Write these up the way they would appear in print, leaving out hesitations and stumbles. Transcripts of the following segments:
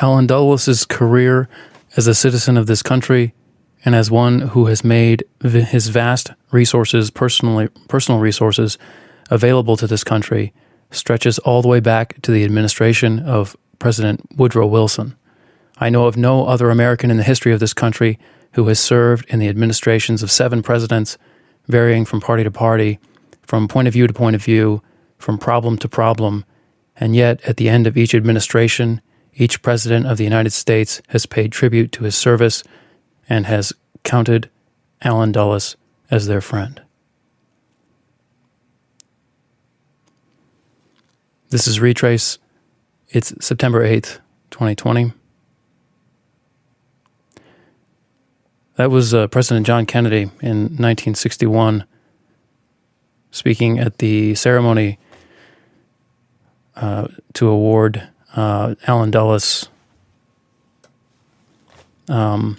Alan Dulles' career as a citizen of this country and as one who has made his vast resources, personal resources, available to this country stretches all the way back to the administration of President Woodrow Wilson. I know of no other American in the history of this country who has served in the administrations of 7 presidents, varying from party to party, from point of view to point of view, from problem to problem, and yet at the end of each administration, each president of the United States has paid tribute to his service and has counted Alan Dulles as their friend. This is Retraice. It's September 8th, 2020. That was President John Kennedy in 1961 speaking at the ceremony to award Alan Dulles a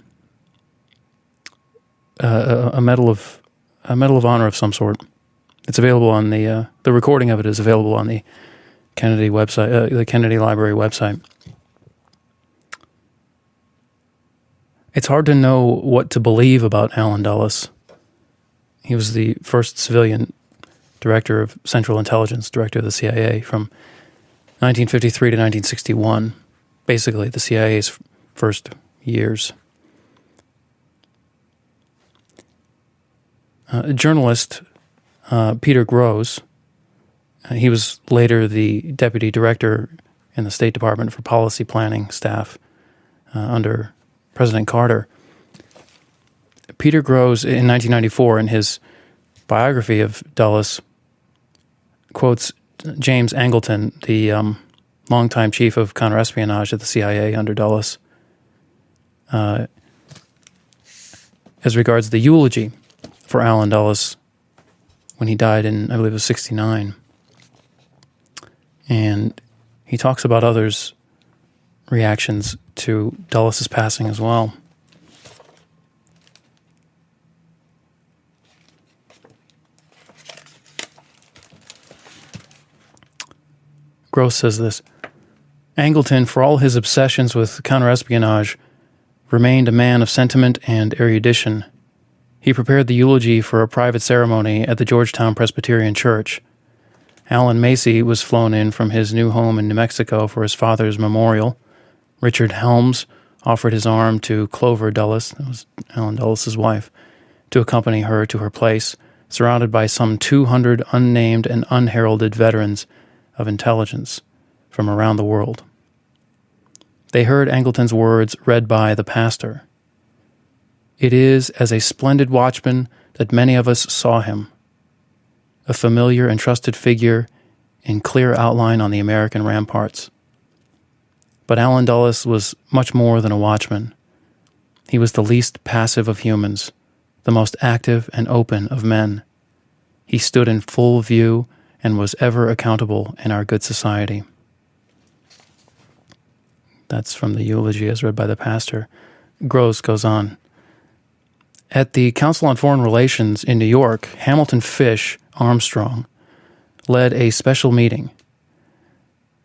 medal of honor of some sort. It's available on the recording of it is available on the Kennedy website, the Kennedy Library website. It's hard to know what to believe about Alan Dulles. He was the first civilian director of Central Intelligence, director of the CIA from 1953 to 1961, basically the CIA's first years. Journalist Peter Grosz, he was later the deputy director in the State Department for Policy Planning staff under President Carter. Peter Grosz, in 1994, in his biography of Dulles, quotes James Angleton, the longtime chief of counterespionage at the CIA under Dulles, as regards the eulogy for Alan Dulles when he died in, I believe it was 1969. And he talks about others' reactions to Dulles' passing as well. Grosz says this: Angleton, for all his obsessions with counterespionage, remained a man of sentiment and erudition. He prepared the eulogy for a private ceremony at the Georgetown Presbyterian Church. Alan Macy was flown in from his new home in New Mexico for his father's memorial. Richard Helms offered his arm to Clover Dulles, that was Alan Dulles' wife, to accompany her to her place, surrounded by some 200 unnamed and unheralded veterans of intelligence from around the world. They heard Angleton's words read by the pastor. It is as a splendid watchman that many of us saw him, a familiar and trusted figure in clear outline on the American ramparts. But Alan Dulles was much more than a watchman. He was the least passive of humans, the most active and open of men. He stood in full view and was ever accountable in our good society. That's from the eulogy as read by the pastor. Grosz goes on. At the Council on Foreign Relations in New York, Hamilton Fish Armstrong led a special meeting.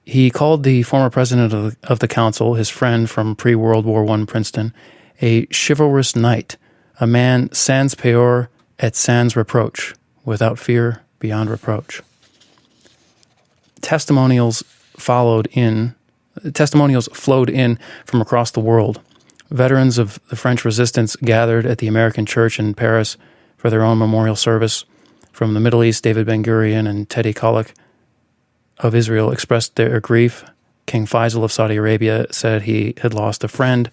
He called the former president of the council, his friend from pre-World War I Princeton, a chivalrous knight, a man sans peur et sans reproche, without fear, beyond reproach. Testimonials flowed in from across the world. Veterans of the French resistance gathered at the American church in Paris for their own memorial service. From the Middle East, David Ben-Gurion and Teddy Kollek of Israel expressed their grief. King Faisal of Saudi Arabia said he had lost a friend.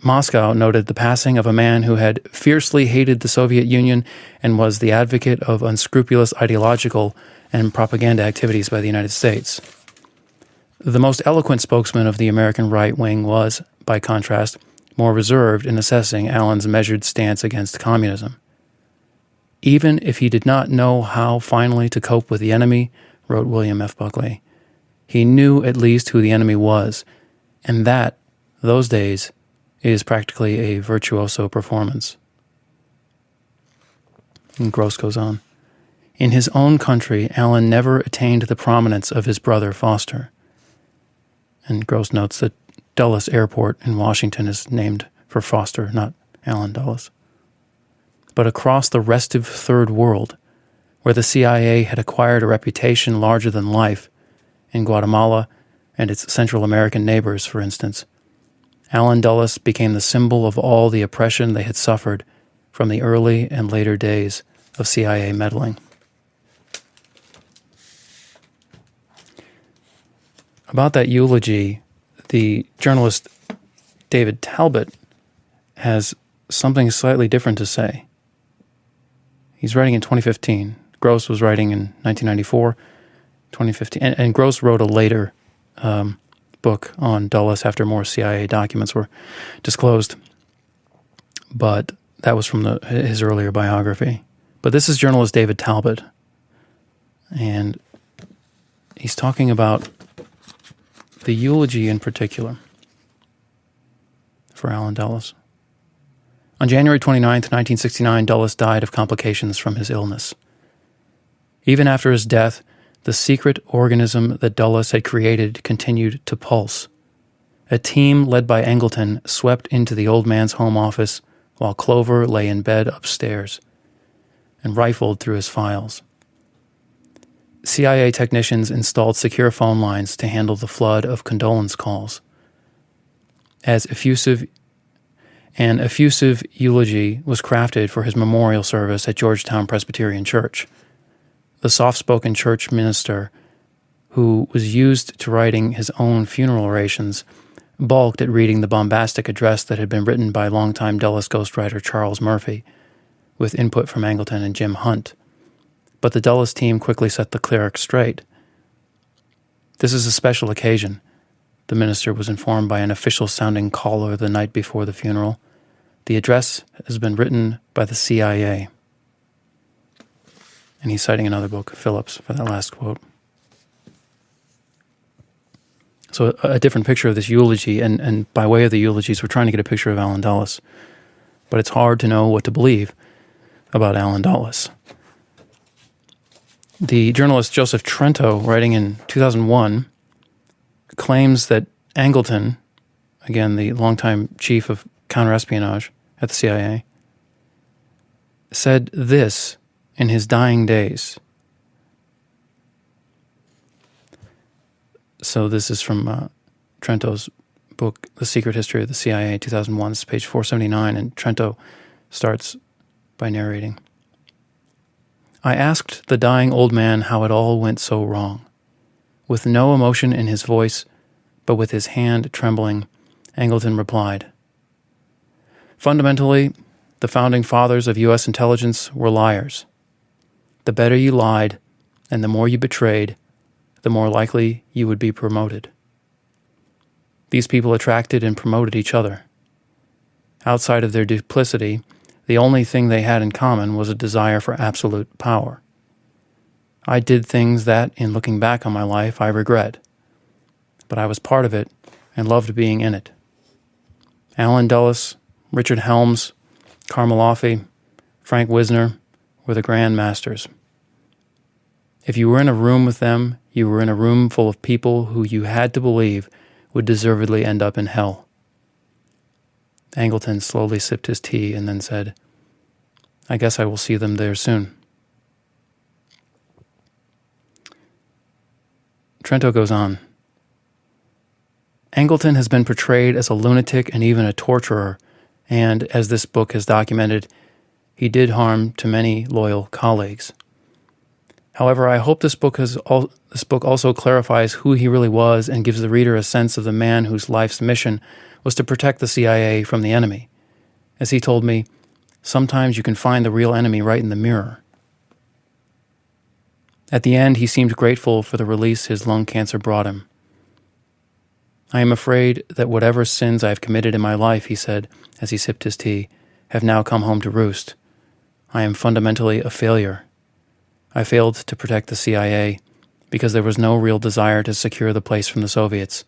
Moscow noted the passing of a man who had fiercely hated the Soviet Union and was the advocate of unscrupulous ideological and propaganda activities by the United States. The most eloquent spokesman of the American right wing was, by contrast, more reserved in assessing Alan's measured stance against communism. Even if he did not know how finally to cope with the enemy, wrote William F. Buckley, he knew at least who the enemy was, and that, those days, is practically a virtuoso performance. And Grosz goes on. In his own country, Alan never attained the prominence of his brother Foster. And Grosz notes that Dulles Airport in Washington is named for Foster, not Allen Dulles. But across the restive Third World, where the CIA had acquired a reputation larger than life, in Guatemala and its Central American neighbors, for instance, Allen Dulles became the symbol of all the oppression they had suffered from the early and later days of CIA meddling. About that eulogy, the journalist David Talbot has something slightly different to say. He's writing in 2015. Gross was writing in 1994, 2015. And Gross wrote a later book on Dulles after more CIA documents were disclosed. But that was from his earlier biography. But this is journalist David Talbot. And he's talking about the eulogy in particular for Allen Dulles. On January 29, 1969, Dulles died of complications from his illness. Even after his death, the secret organism that Dulles had created continued to pulse. A team led by Angleton swept into the old man's home office while Clover lay in bed upstairs and rifled through his files. CIA technicians installed secure phone lines to handle the flood of condolence calls. An effusive eulogy was crafted for his memorial service at Georgetown Presbyterian Church. The soft-spoken church minister, who was used to writing his own funeral orations, balked at reading the bombastic address that had been written by longtime Dulles ghostwriter Charles Murphy, with input from Angleton and Jim Hunt. But the Dulles team quickly set the cleric straight. This is a special occasion, the minister was informed by an official-sounding caller the night before the funeral. The address has been written by the CIA. And he's citing another book, Phillips, for that last quote. So a different picture of this eulogy, and by way of the eulogies, we're trying to get a picture of Allen Dulles. But it's hard to know what to believe about Allen Dulles. The journalist Joseph Trento, writing in 2001, claims that Angleton, again the longtime chief of counterespionage at the CIA, said this in his dying days. So this is from Trento's book, The Secret History of the CIA, 2001. This is page 479, and Trento starts by narrating. I asked the dying old man how it all went so wrong. With no emotion in his voice, but with his hand trembling, Angleton replied, fundamentally, the founding fathers of U.S. intelligence were liars. The better you lied, and the more you betrayed, the more likely you would be promoted. These people attracted and promoted each other. Outside of their duplicity, the only thing they had in common was a desire for absolute power. I did things that, in looking back on my life, I regret. But I was part of it and loved being in it. Allen Dulles, Richard Helms, Carmelofi, Frank Wisner were the grand masters. If you were in a room with them, you were in a room full of people who you had to believe would deservedly end up in hell. Angleton slowly sipped his tea and then said, I guess I will see them there soon. Trento goes on. Angleton has been portrayed as a lunatic and even a torturer, and, as this book has documented, he did harm to many loyal colleagues. However, I hope this book also clarifies who he really was and gives the reader a sense of the man whose life's mission was to protect the CIA from the enemy. As he told me, sometimes you can find the real enemy right in the mirror. At the end, he seemed grateful for the release his lung cancer brought him. I am afraid that whatever sins I have committed in my life, he said, as he sipped his tea, have now come home to roost. I am fundamentally a failure. I failed to protect the CIA because there was no real desire to secure the place from the Soviets.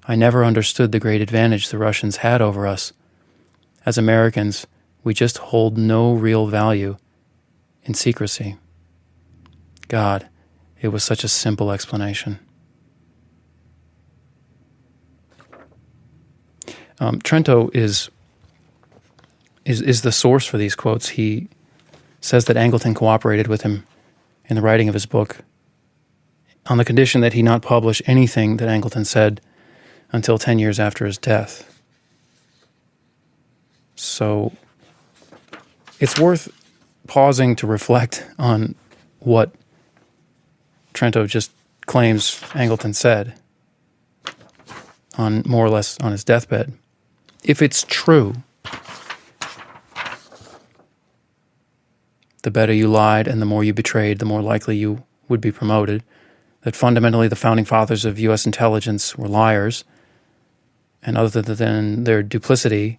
I never understood the great advantage the Russians had over us. As Americans, we just hold no real value in secrecy. God, it was such a simple explanation. Trento is the source for these quotes. He says that Angleton cooperated with him in the writing of his book on the condition that he not publish anything that Angleton said until 10 years after his death. So it's worth pausing to reflect on what Trento just claims Angleton said on more or less on his deathbed. If it's true, the better you lied and the more you betrayed, the more likely you would be promoted, that fundamentally the founding fathers of U.S. intelligence were liars, and other than their duplicity,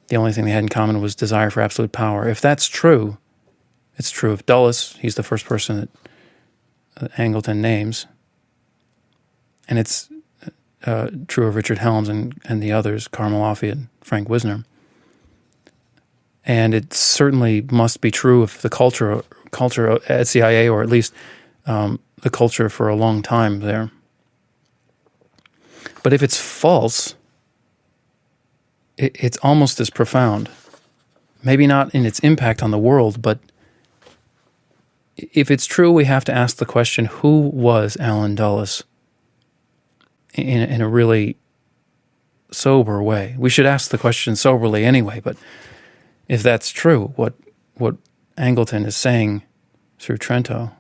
the only thing they had in common was desire for absolute power. If that's true, it's true of Dulles. He's the first person that Angleton names. And it's true of Richard Helms and the others, Carmel Offie and Frank Wisner. And it certainly must be true of the culture at CIA, or at least the culture for a long time there. But if it's false, it's almost as profound. Maybe not in its impact on the world, but if it's true, we have to ask the question, who was Allen Dulles in a really sober way? We should ask the question soberly anyway, but if that's true, what Angleton is saying through Trento.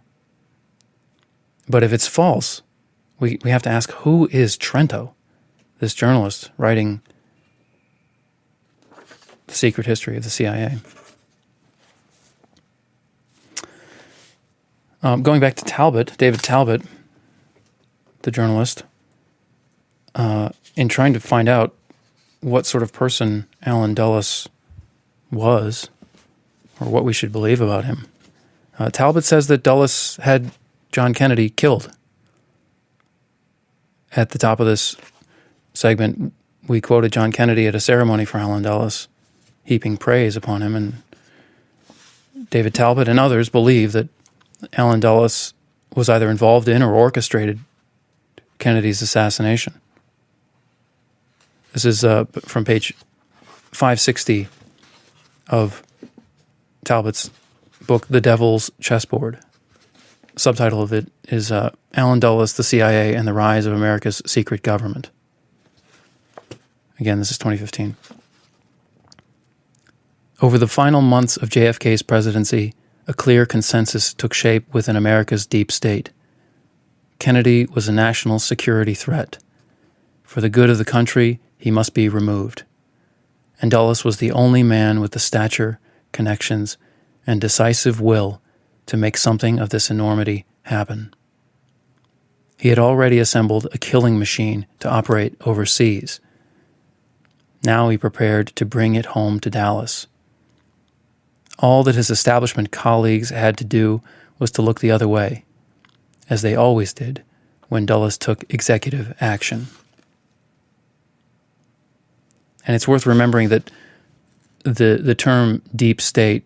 But if it's false, we have to ask, who is Trento, this journalist writing the secret history of the CIA? Going back to Talbot, David Talbot, the journalist, in trying to find out what sort of person Allen Dulles was, or what we should believe about him, Talbot says that Dulles had John Kennedy killed. At the top of this segment, we quoted John Kennedy at a ceremony for Allen Dulles, heaping praise upon him, and David Talbot and others believe that Allen Dulles was either involved in or orchestrated Kennedy's assassination. This is from page 560 of Talbot's book, The Devil's Chessboard. Subtitle of it is Allen Dulles, the CIA, and the Rise of America's Secret Government. Again, this is 2015. Over the final months of JFK's presidency, a clear consensus took shape within America's deep state. Kennedy was a national security threat. For the good of the country, he must be removed. And Dulles was the only man with the stature, connections, and decisive will to make something of this enormity happen. He had already assembled a killing machine to operate overseas. Now he prepared to bring it home to Dallas. All that his establishment colleagues had to do was to look the other way, as they always did when Dulles took executive action. And it's worth remembering that the term deep state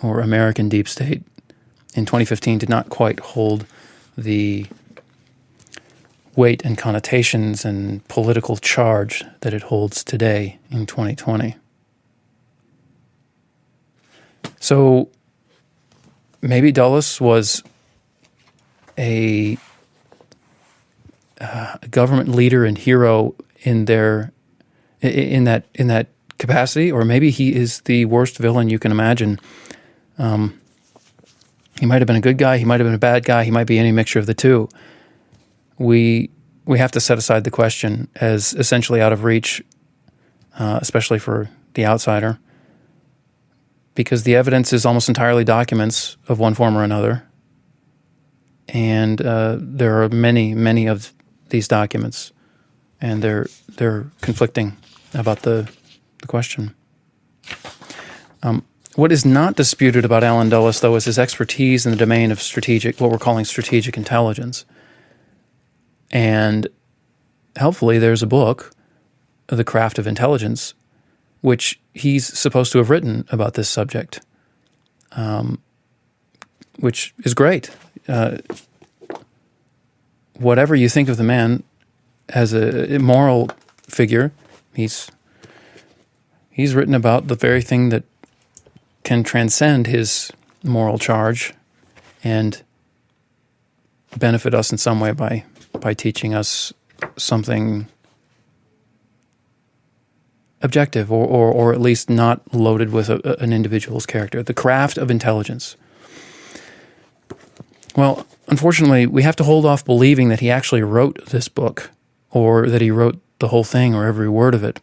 or American deep state in 2015 did not quite hold the weight and connotations and political charge that it holds today in 2020. So maybe Dulles was a government leader and hero in that capacity, or maybe he is the worst villain you can imagine. He might have been a good guy, he might have been a bad guy, he might be any mixture of the two. We have to set aside the question as essentially out of reach, especially for the outsider, because the evidence is almost entirely documents of one form or another, and there are many of these documents, and they're conflicting about the question. What is not disputed about Allen Dulles, though, is his expertise in the domain of what we're calling strategic intelligence. And helpfully, there's a book, The Craft of Intelligence, which he's supposed to have written about this subject, which is great. Whatever you think of the man as a moral figure, he's He's written about the very thing that can transcend his moral charge and benefit us in some way by teaching us something objective, or at least not loaded with an individual's character. The craft of intelligence. Well, unfortunately, we have to hold off believing that he actually wrote this book, or that he wrote the whole thing, or every word of it.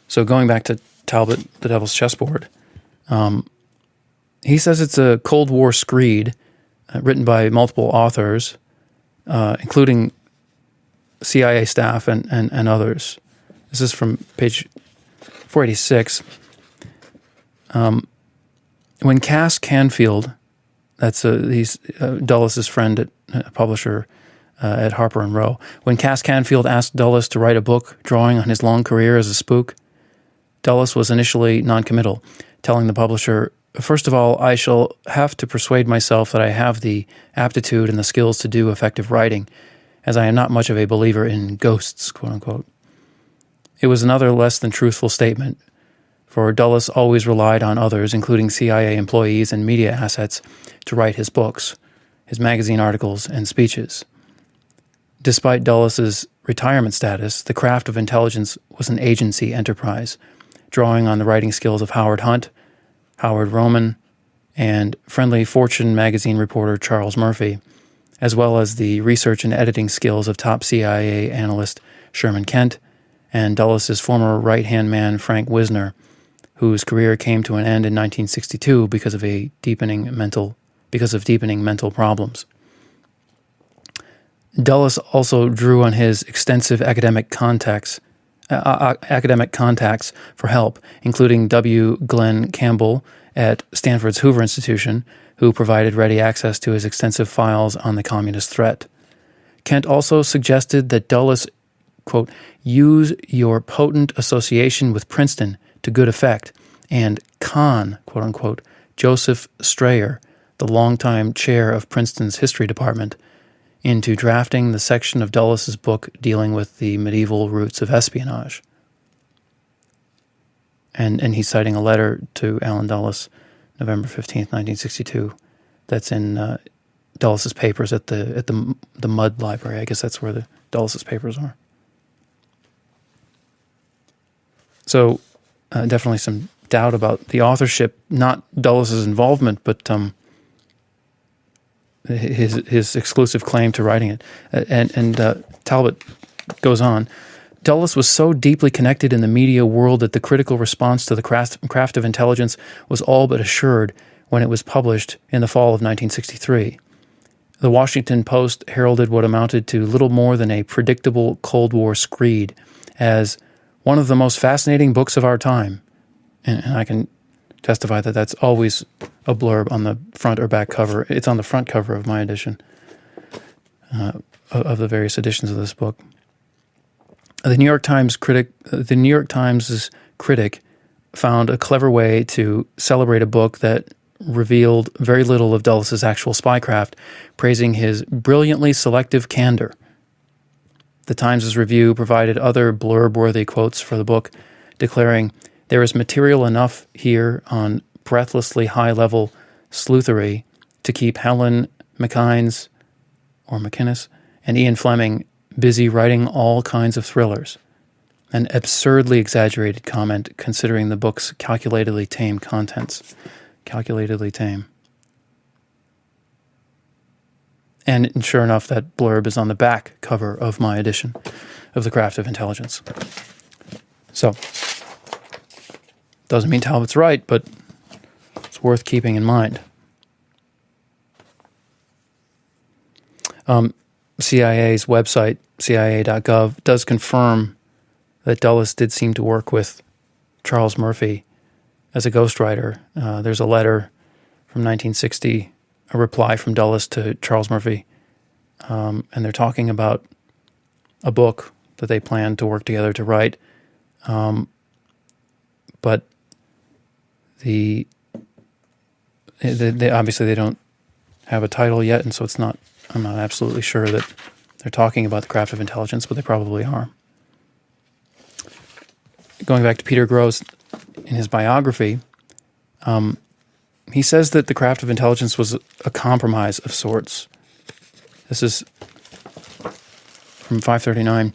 So going back to Talbot, The Devil's Chessboard, he says it's a Cold War screed written by multiple authors, including CIA staff and others. This is from page 486. When Cass Canfield, that's he's Dulles' friend, at publisher at Harper and Row. When Cass Canfield asked Dulles to write a book drawing on his long career as a spook, Dulles was initially noncommittal, telling the publisher, "First of all, I shall have to persuade myself that I have the aptitude and the skills to do effective writing, as I am not much of a believer in ghosts," quote unquote. It was another less than truthful statement, for Dulles always relied on others, including CIA employees and media assets, to write his books, his magazine articles, and speeches. Despite Dulles' retirement status, the craft of intelligence was an agency enterprise, drawing on the writing skills of Howard Hunt, Howard Roman, and friendly Fortune magazine reporter Charles Murphy, as well as the research and editing skills of top CIA analyst Sherman Kent and Dulles' former right-hand man Frank Wisner, whose career came to an end in 1962 because of deepening mental problems. Dulles also drew on his extensive academic contacts for help, including W. Glenn Campbell at Stanford's Hoover Institution, who provided ready access to his extensive files on the communist threat. Kent also suggested that Dulles, quote, use your potent association with Princeton to good effect, and con, quote unquote, Joseph Strayer, the longtime chair of Princeton's history department, into drafting the section of Dulles' book dealing with the medieval roots of espionage. And he's citing a letter to Allen Dulles, November 15th, 1962, that's in Dulles' papers at the Mudd Library. I guess that's where the Dulles' papers are. So definitely some doubt about the authorship, not Dulles' involvement, but his exclusive claim to writing it. And Talbot goes on, Dulles was so deeply connected in the media world that the critical response to the craft of intelligence was all but assured when it was published in the fall of 1963. The Washington Post heralded what amounted to little more than a predictable Cold War screed as one of the most fascinating books of our time. And I can testify that that's always a blurb on the front or back cover. It's on the front cover of my edition, of the various editions of this book. The New York Times' critic found a clever way to celebrate a book that revealed very little of Dulles' actual spycraft, praising his brilliantly selective candor. The Times' review provided other blurb-worthy quotes for the book, declaring, "There is material enough here on breathlessly high-level sleuthery to keep Helen McInnes and Ian Fleming busy writing all kinds of thrillers." An absurdly exaggerated comment considering the book's calculatedly tame contents. Calculatedly tame. And sure enough, that blurb is on the back cover of my edition of The Craft of Intelligence. So, doesn't mean Talbot's right, but it's worth keeping in mind. CIA's website, cia.gov, does confirm that Dulles did seem to work with Charles Murphy as a ghostwriter. There's a letter from 1960, a reply from Dulles to Charles Murphy, and they're talking about a book that they plan to work together to write. But they obviously they don't have a title yet, and so I'm not absolutely sure that they're talking about the craft of intelligence, but they probably are. going back to Peter Grosz in his biography, he says that the craft of intelligence was a compromise of sorts. This is from 539.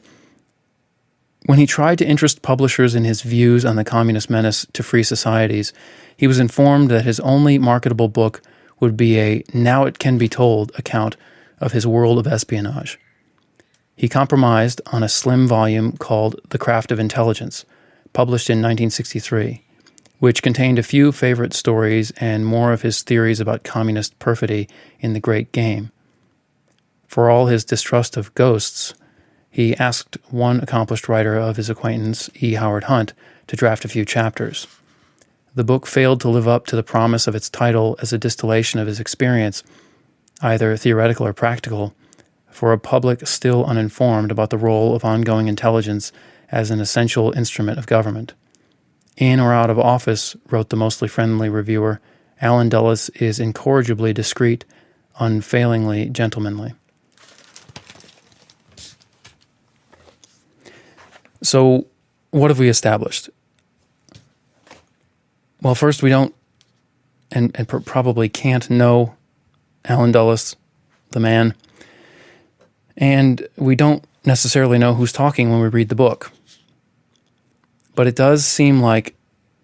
When he tried to interest publishers in his views on the communist menace to free societies, he was informed that his only marketable book would be a now it can be told account of his world of espionage. He compromised on a slim volume called The Craft of Intelligence, published in 1963, which contained a few favorite stories and more of his theories about communist perfidy in the Great Game. For all his distrust of ghosts, he asked one accomplished writer of his acquaintance, E. Howard Hunt, to draft a few chapters. The book failed to live up to the promise of its title as a distillation of his experience, either theoretical or practical, for a public still uninformed about the role of ongoing intelligence as an essential instrument of government. In or out of office, wrote the mostly friendly reviewer, Allen Dulles is incorrigibly discreet, unfailingly gentlemanly. So, what have we established? Well, first, we don't, and probably can't know Allen Dulles, the man, and we don't necessarily know who's talking when we read the book. But it does seem like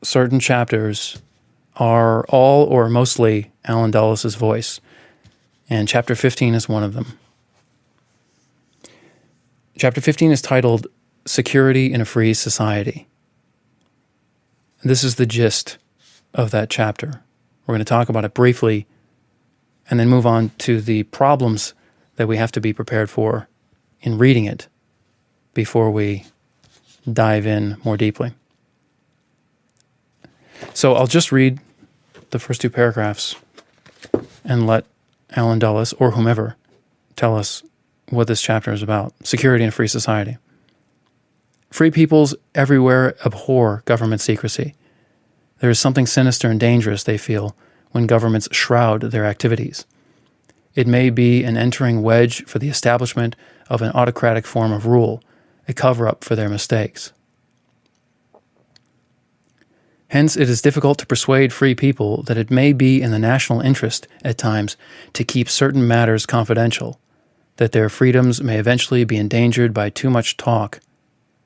certain chapters are all or mostly Allen Dulles' voice, and chapter 15 is one of them. Chapter 15 is titled Security in a Free Society. This is the gist of that chapter. We're going to talk about it briefly and then move on to the problems that we have to be prepared for in reading it before we dive in more deeply. So I'll just read the first two paragraphs and let Allen Dulles or whomever tell us what this chapter is about. Security in a Free Society. Free peoples everywhere abhor government secrecy. There is something sinister and dangerous, they feel, when governments shroud their activities. It may be an entering wedge for the establishment of an autocratic form of rule, a cover-up for their mistakes. Hence, it is difficult to persuade free people that it may be in the national interest, at times, to keep certain matters confidential, that their freedoms may eventually be endangered by too much talk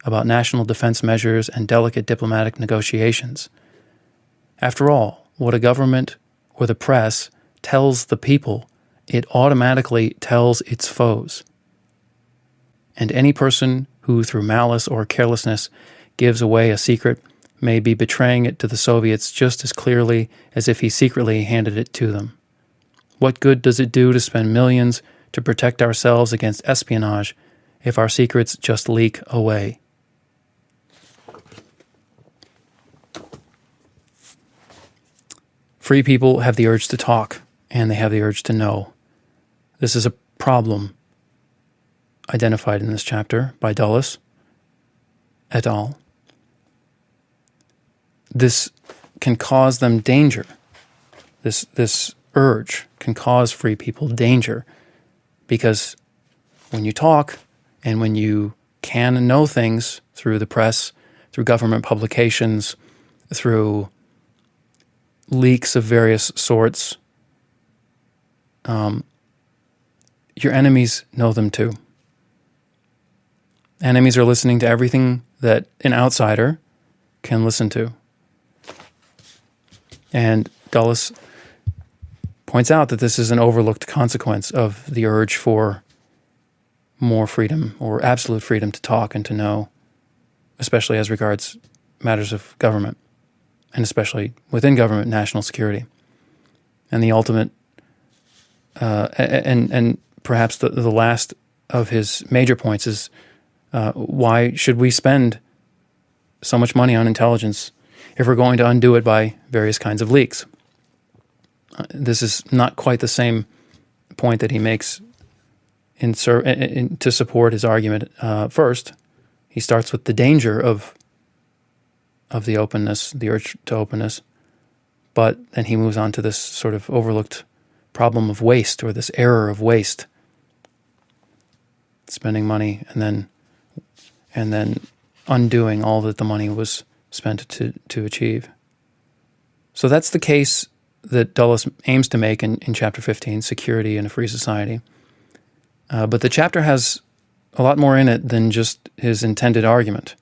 about national defense measures and delicate diplomatic negotiations. After all, what a government or the press tells the people, it automatically tells its foes. And any person who, through malice or carelessness, gives away a secret may be betraying it to the Soviets just as clearly as if he secretly handed it to them. What good does it do to spend millions to protect ourselves against espionage if our secrets just leak away? Free people have the urge to talk, and they have the urge to know. This is a problem identified in this chapter by Dulles et al. This can cause them danger. This urge can cause free people danger, because when you talk and when you can know things through the press, through government publications, through leaks of various sorts, your enemies know them too. Enemies are listening to everything that an outsider can listen to. And Dulles points out that this is an overlooked consequence of the urge for more freedom or absolute freedom to talk and to know, especially as regards matters of government, and especially within government, national security. And the ultimate, and perhaps the last of his major points is, why should we spend so much money on intelligence if we're going to undo it by various kinds of leaks? This is not quite the same point that he makes to support his argument. First, he starts with the danger of the openness, the urge to openness, but then he moves on to this sort of overlooked problem of waste, or this error of waste, spending money and then undoing all that the money was spent to achieve. So that's the case that Dulles aims to make in Chapter 15, Security in a Free Society. But the chapter has a lot more in it than just his intended argument.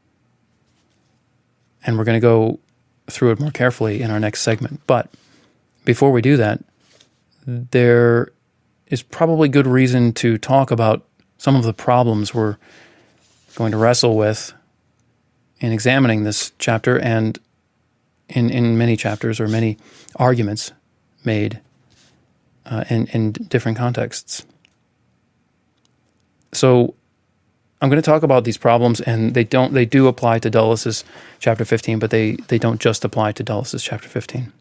And we're going to go through it more carefully in our next segment. But before we do that, there is probably good reason to talk about some of the problems we're going to wrestle with in examining this chapter and in many chapters or many arguments made in different contexts. So I'm going to talk about these problems, and they do apply to Dulles's Chapter 15, but they don't just apply to Dulles's Chapter 15.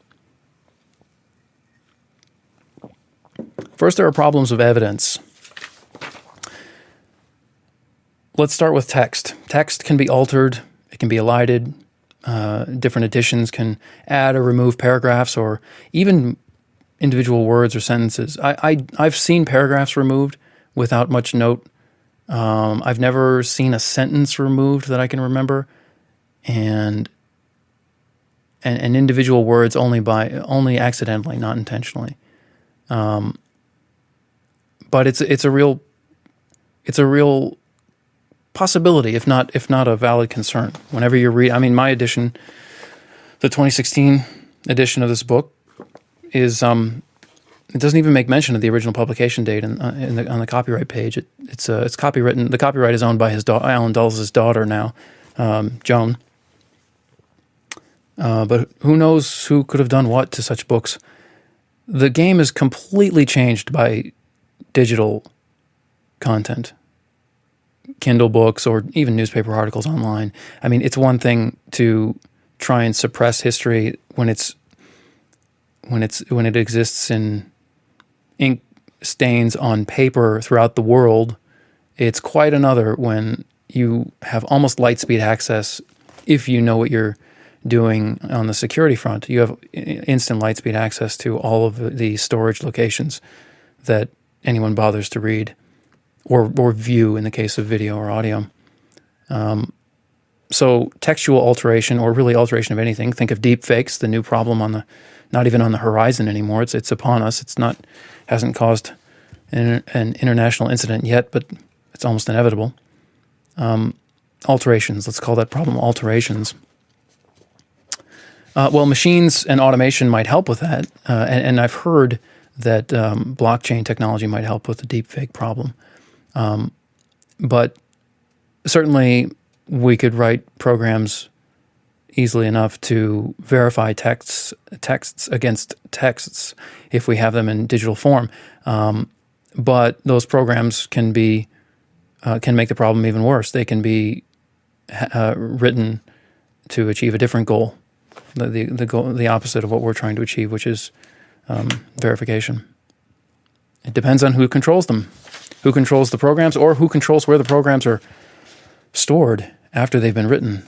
First, there are problems of evidence. Let's start with text. Text can be altered. It can be elided. Different editions can add or remove paragraphs or even individual words or sentences. I've seen paragraphs removed without much note. I've never seen a sentence removed that I can remember, and individual words only accidentally, not intentionally. But it's a real possibility, if not a valid concern. Whenever you read, my edition, the 2016 edition of this book, is it doesn't even make mention of the original publication date on the copyright page. It's copywritten. The copyright is owned by Alan Dulles' daughter now, Joan. But who knows who could have done what to such books? The game is completely changed by digital content, Kindle books, or even newspaper articles online. It's one thing to try and suppress history when it exists in ink stains on paper throughout the world. It's quite another when you have almost light speed access. If you know what you're doing on the security front, you have instant light speed access to all of the storage locations that anyone bothers to read or view in the case of video or audio. So textual alteration, or really alteration of anything, think of deep fakes, the new problem not even on the horizon anymore. It's upon us. Hasn't caused an international incident yet, but it's almost inevitable. Alterations, let's call that problem alterations. Well, machines and automation might help with that, and I've heard that blockchain technology might help with the deepfake problem. But certainly we could write programs easily enough to verify texts against texts if we have them in digital form. But those programs can make the problem even worse. They can be written to achieve a different goal, the goal, the opposite of what we're trying to achieve, which is verification. It depends on who controls them, who controls the programs, or who controls where the programs are stored after they've been written.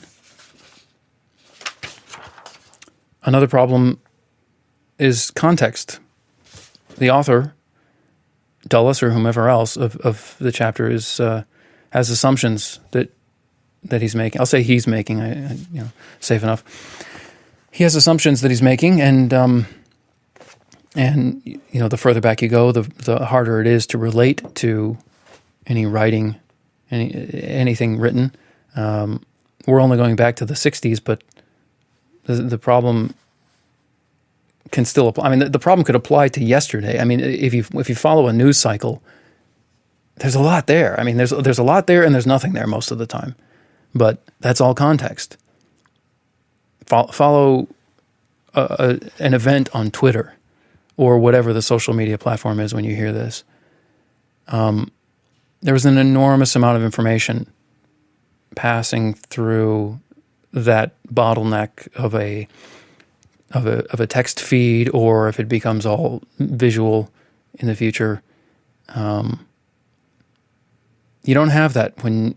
Another problem is context. The author, Dulles or whomever else of the chapter, has assumptions that he's making. I'll say he's making. Safe enough. He has assumptions that he's making, and the further back you go, the harder it is to relate to any writing, anything written. We're only going back to the 60s, but the problem can still apply. The problem could apply to yesterday. If you follow a news cycle, there's a lot there. There's a lot there, and there's nothing there most of the time. But that's all context. Follow an event on Twitter or whatever the social media platform is when you hear this. There was an enormous amount of information passing through that bottleneck of a text feed, or if it becomes all visual in the future. You don't have that when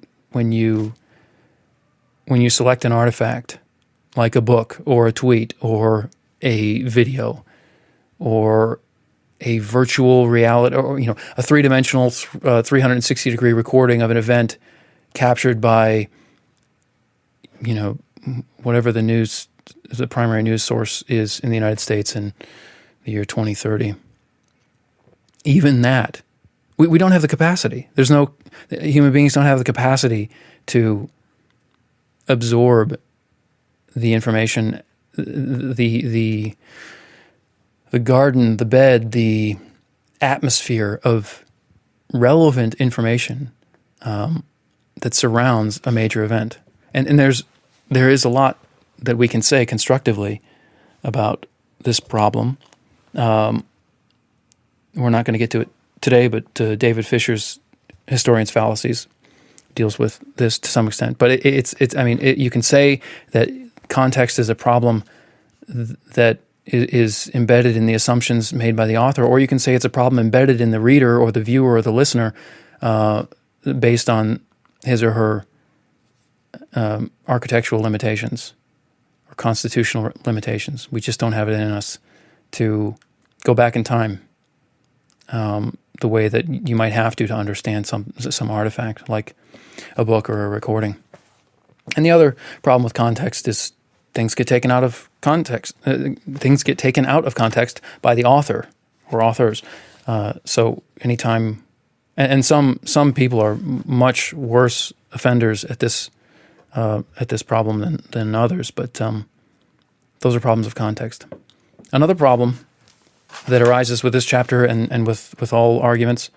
you select an artifact like a book or a tweet or a video or a virtual reality, or a three-dimensional 360-degree recording of an event captured by whatever the primary news source is in the United States in the year 2030. Even that, we don't have the capacity. Human beings don't have the capacity to absorb the information, the garden, the bed, the atmosphere of relevant information that surrounds a major event. And there is a lot that we can say constructively about this problem. We're not going to get to it today, but David Fisher's Historian's Fallacies deals with this to some extent. But you can say that context is a problem that is embedded in the assumptions made by the author, or you can say it's a problem embedded in the reader or the viewer or the listener based on his or her architectural limitations or constitutional limitations. We just don't have it in us to go back in time the way that you might have to understand some artifact like a book or a recording. And the other problem with context is things get taken out of context. Things get taken out of context by the author or authors. So anytime, and some people are much worse offenders at this problem than others. But those are problems of context. Another problem that arises with this chapter and with all arguments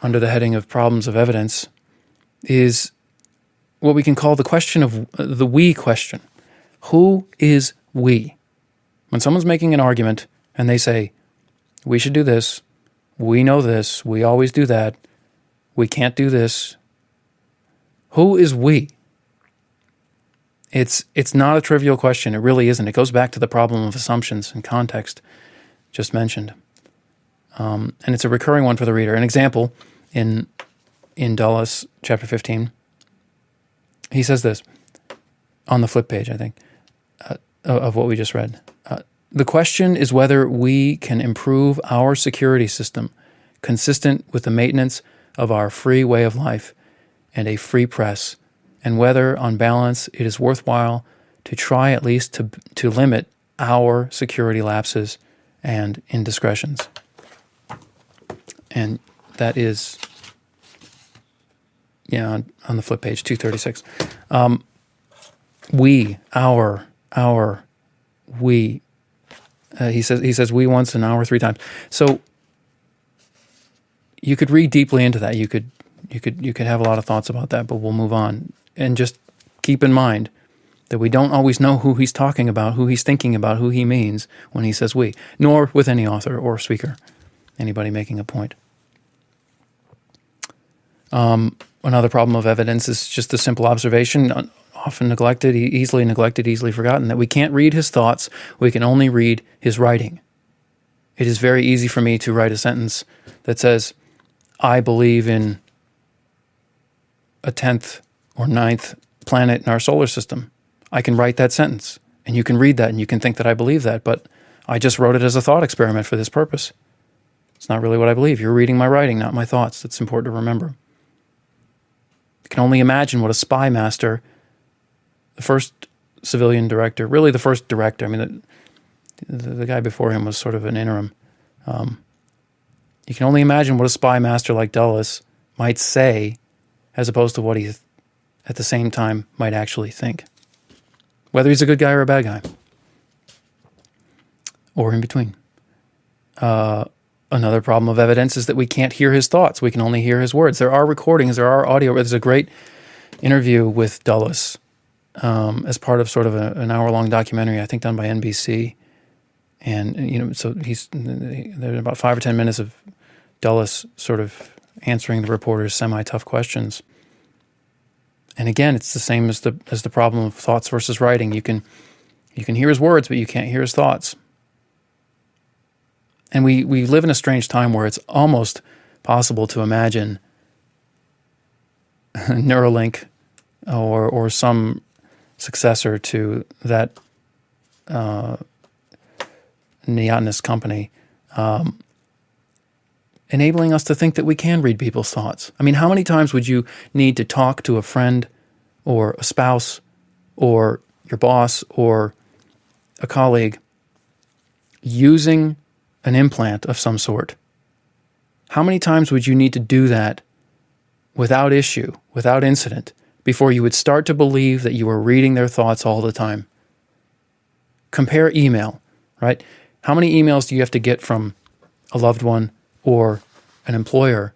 under the heading of problems of evidence is what we can call the question of the we question. Who is we? When someone's making an argument and they say, we should do this, we know this, we always do that, we can't do this, who is we? It's not a trivial question. It really isn't. It goes back to the problem of assumptions and context just mentioned. And it's a recurring one for the reader. An example in Dulles, chapter 15, he says this on the flip page, I think, of what we just read. The question is whether we can improve our security system consistent with the maintenance of our free way of life and a free press, and whether, on balance, it is worthwhile to try at least to limit our security lapses and indiscretions. And that is, on the flip page, 236. We. He says we once and our 3 times. So you could read deeply into that. You could have a lot of thoughts about that, but we'll move on. And just keep in mind that we don't always know who he's talking about, who he's thinking about, who he means when he says we, nor with any author or speaker, anybody making a point. Another problem of evidence is just a simple observation, often neglected, easily forgotten, that we can't read his thoughts, we can only read his writing. It is very easy for me to write a sentence that says, I believe in a 10th or 9th planet in our solar system. I can write that sentence, and you can read that, and you can think that I believe that, but I just wrote it as a thought experiment for this purpose. It's not really what I believe. You're reading my writing, not my thoughts. That's important to remember. You can only imagine what a spy master, the first civilian director, really the first director, I mean, the guy before him was sort of an interim. You can only imagine what a spy master like Dulles might say as opposed to what he, at the same time, might actually think. Whether he's a good guy or a bad guy. Or in between. Another problem of evidence is that we can't hear his thoughts. We can only hear his words. There are recordings, there are audio. There's a great interview with Dulles as part of sort of an hour-long documentary, I think done by NBC. And, so there's about 5 or 10 minutes of Dulles sort of answering the reporter's semi-tough questions. And again, it's the same as the problem of thoughts versus writing. You can hear his words, but you can't hear his thoughts. And we live in a strange time where it's almost possible to imagine Neuralink or some successor to that neotenous company enabling us to think that we can read people's thoughts. I mean, how many times would you need to talk to a friend or a spouse or your boss or a colleague using an implant of some sort, how many times would you need to do that without issue, without incident, before you would start to believe that you were reading their thoughts all the time? Compare email, right? How many emails do you have to get from a loved one or an employer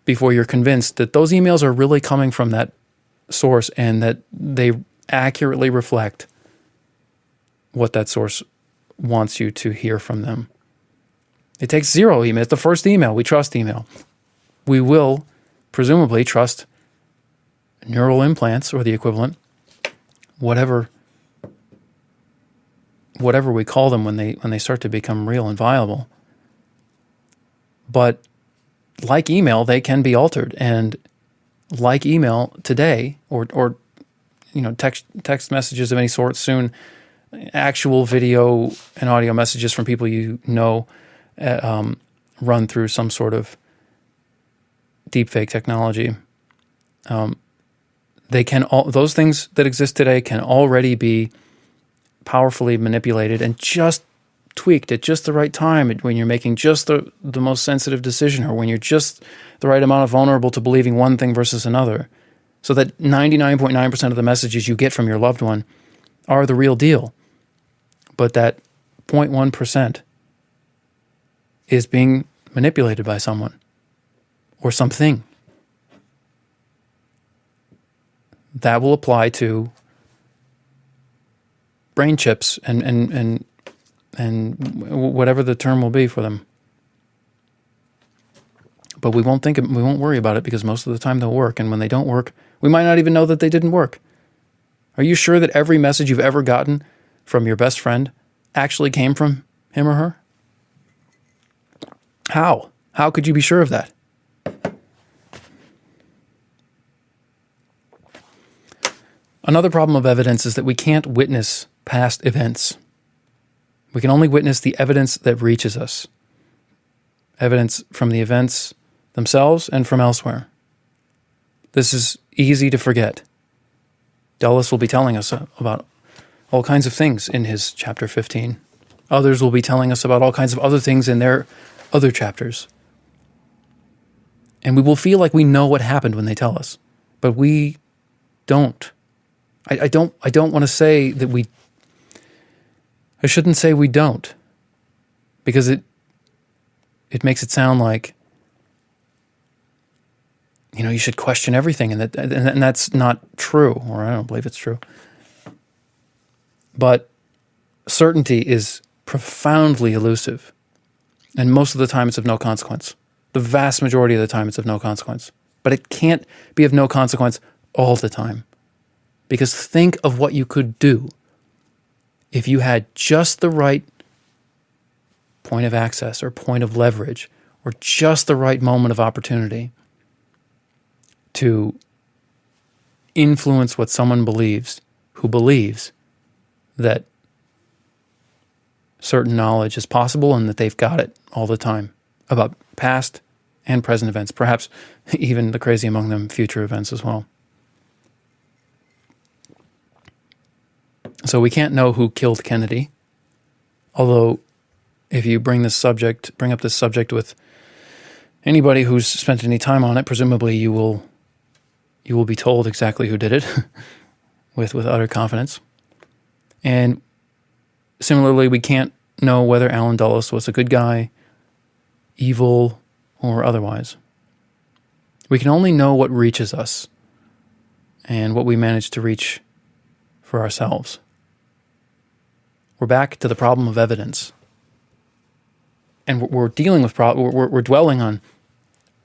before you're convinced that those emails are really coming from that source and that they accurately reflect what that source wants you to hear from them? It takes 0 email. It's the first email. We trust email. We will presumably trust neural implants or the equivalent, whatever we call them when they start to become real and viable. But like email, they can be altered, and like email today, or text messages of any sort soon, actual video and audio messages from people you know, run through some sort of deepfake technology. Those things that exist today can already be powerfully manipulated and just tweaked at just the right time, when you're making just the most sensitive decision, or when you're just the right amount of vulnerable to believing one thing versus another, so that 99.9% of the messages you get from your loved one are the real deal. But that 0.1% is being manipulated by someone or something. That will apply to brain chips and whatever the term will be for them. But we won't worry about it, because most of the time they'll work, and when they don't work, we might not even know that they didn't work. Are you sure that every message you've ever gotten from your best friend actually came from him or her? How? How could you be sure of that? Another problem of evidence is that we can't witness past events. We can only witness the evidence that reaches us. Evidence from the events themselves and from elsewhere. This is easy to forget. Dulles will be telling us about all kinds of things in his chapter 15. Others will be telling us about all kinds of other things in their other chapters. And we will feel like we know what happened when they tell us, but we don't. I don't want to say that I shouldn't say we don't, because it makes it sound like, you should question everything, and that's not true, or I don't believe it's true. But certainty is profoundly elusive, and most of the time it's of no consequence. The vast majority of the time it's of no consequence. But it can't be of no consequence all the time. Because think of what you could do if you had just the right point of access or point of leverage, or just the right moment of opportunity to influence what someone believes, who believes that certain knowledge is possible and that they've got it all the time about past and present events, perhaps even the crazy among them, future events as well. So we can't know who killed Kennedy, although if you bring up this subject with anybody who's spent any time on it, presumably you will be told exactly who did it with utter confidence. And similarly, we can't know whether Alan Dulles was a good guy, evil, or otherwise. We can only know what reaches us and what we manage to reach for ourselves. We're back to the problem of evidence. And we're dealing with we're dwelling on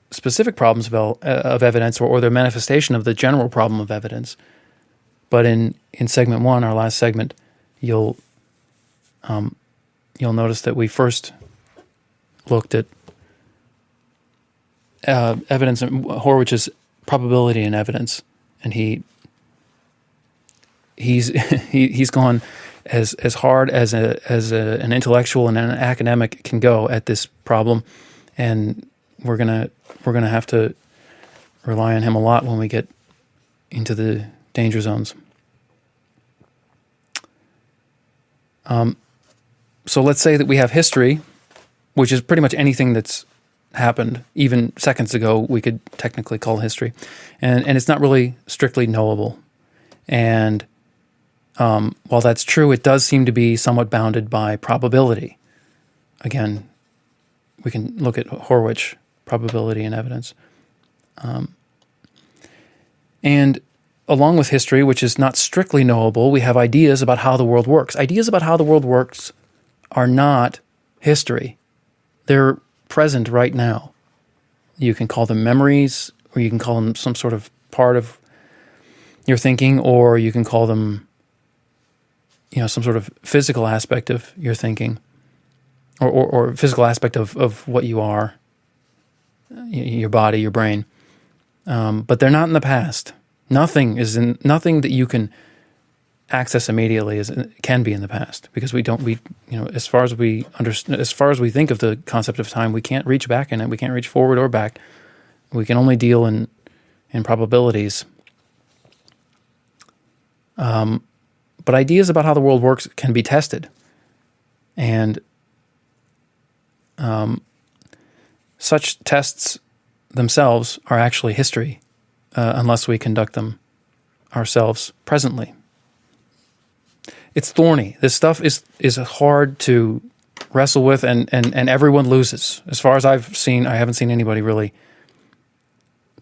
specific problems of evidence, or the manifestation of the general problem of evidence. But in segment 1, our last segment, you'll notice that we first looked at evidence, Horwich's probability in evidence, and he's gone as hard as an intellectual and an academic can go at this problem, and we're gonna have to rely on him a lot when we get into the danger zones. So let's say that we have history, which is pretty much anything that's happened. Even seconds ago, we could technically call history. And it's not really strictly knowable. And while that's true, it does seem to be somewhat bounded by probability. Again, we can look at Horwich, probability and evidence. And along with history, which is not strictly knowable, we have ideas about how the world works. Ideas about how the world works are not history. They're present right now. You can call them memories, or you can call them some sort of part of your thinking, or you can call them, some sort of physical aspect of your thinking, or physical aspect of what you are, your body, your brain. But they're not in the past. Nothing that you can access immediately can be in the past, because as far as we think of the concept of time, we can't reach back in it. We can't reach forward or back. We can only deal in probabilities. But ideas about how the world works can be tested, and such tests themselves are actually history, unless we conduct them ourselves presently. It's thorny. This stuff is hard to wrestle with, and everyone loses. As far as I've seen, I haven't seen anybody really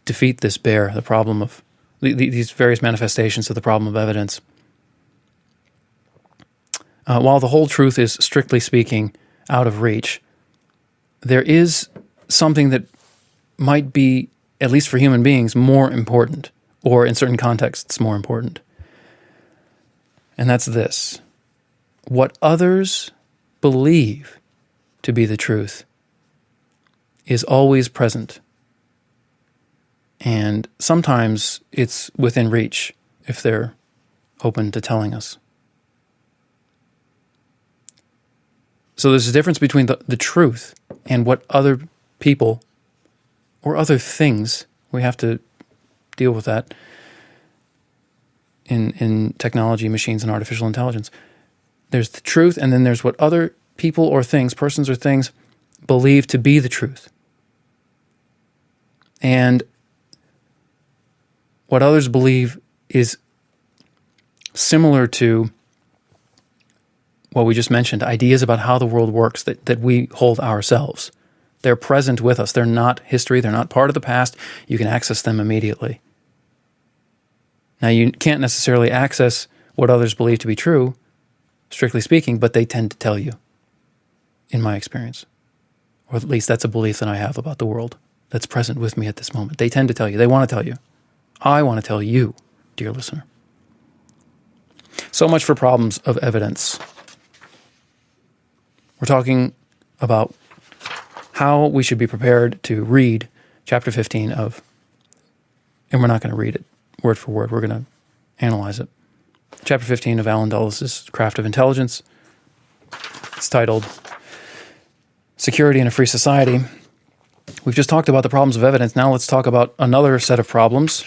defeat this bear, the problem of these various manifestations of the problem of evidence. While the whole truth is, strictly speaking, out of reach, there is something that might be, at least for human beings, more important, or in certain contexts more important. And that's this: what others believe to be the truth is always present. And sometimes it's within reach if they're open to telling us. So there's a difference between the truth and what other people or other things, we have to deal with that in technology, machines, and artificial intelligence. There's the truth, and then there's what other people or things, persons or things, believe to be the truth. And what others believe is similar to what we just mentioned, ideas about how the world works that we hold ourselves. They're present with us. They're not history. They're not part of the past. You can access them immediately. Now, you can't necessarily access what others believe to be true, strictly speaking, but they tend to tell you, in my experience. Or at least that's a belief that I have about the world that's present with me at this moment. They tend to tell you. They want to tell you. I want to tell you, dear listener. So much for problems of evidence. We're talking about how we should be prepared to read chapter 15 of, and we're not going to read it word for word, we're going to analyze it. Chapter 15 of Alan Dulles' Craft of Intelligence. It's titled Security in a Free Society. We've just talked about the problems of evidence. Now let's talk about another set of problems,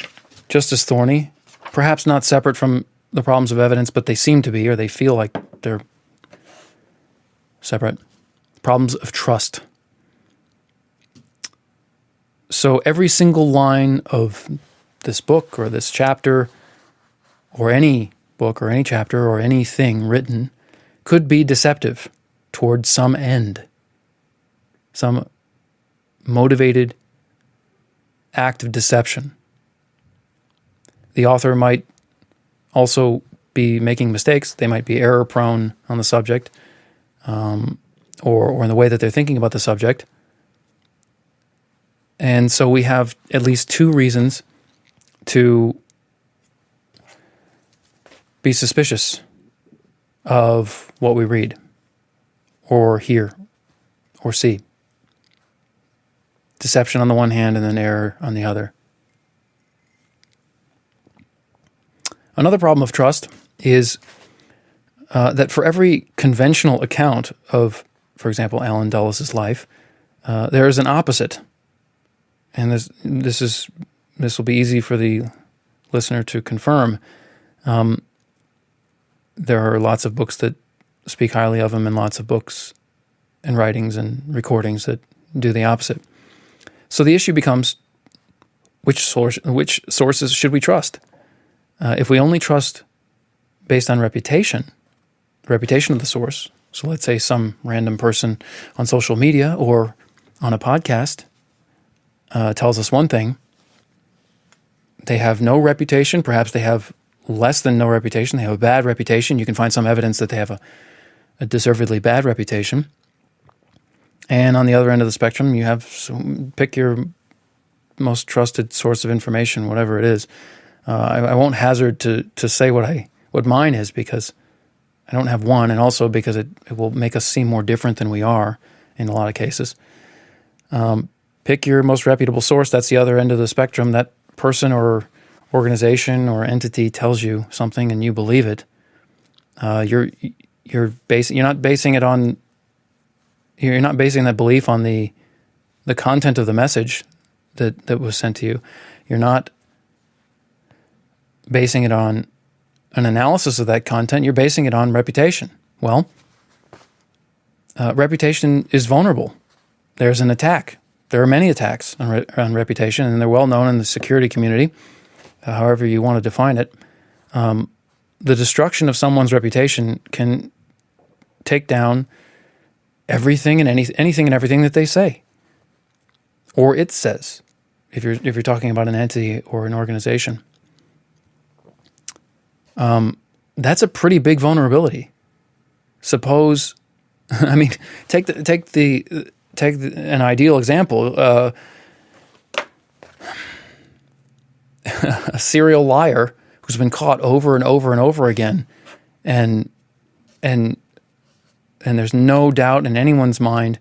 just as thorny, perhaps not separate from the problems of evidence, but they seem to be, or they feel like they're separate. Problems of trust. So every single line of this book or this chapter, or any book or any chapter or anything written, could be deceptive towards some end, some motivated act of deception. The author might also be making mistakes. They might be error-prone on the subject, or in the way that they're thinking about the subject. And so we have at least two reasons to be suspicious of what we read, or hear, or see. Deception on the one hand, and then error on the other. Another problem of trust is that for every conventional account of, for example, Alan Dulles' life, there is an opposite. And this will be easy for the listener to confirm. There are lots of books that speak highly of him in lots of books and writings and recordings that do the opposite. So the issue becomes, which sources should we trust? If we only trust based on reputation of the source, so let's say some random person on social media or on a podcast tells us one thing, they have no reputation, perhaps they have less than no reputation, they have a bad reputation, you can find some evidence that they have a deservedly bad reputation. And on the other end of the spectrum, you have, pick your most trusted source of information, whatever it is. I won't hazard to say what mine is, because I don't have one, and also because it will make us seem more different than we are in a lot of cases. Pick your most reputable source. That's the other end of the spectrum. That person or organization or entity tells you something and you believe it. You're not basing that belief on the content of the message that was sent to you. You're not basing it on an analysis of that content. You're basing it on reputation. Well, reputation is vulnerable. There's an attack. There are many attacks on reputation, and they're well known in the security community, however you want to define it. The destruction of someone's reputation can take down everything and anything and everything that they say, or it says, if you're talking about an entity or an organization. That's a pretty big vulnerability. Suppose, I mean, take an ideal example. A serial liar who's been caught over and over and over again, and there's no doubt in anyone's mind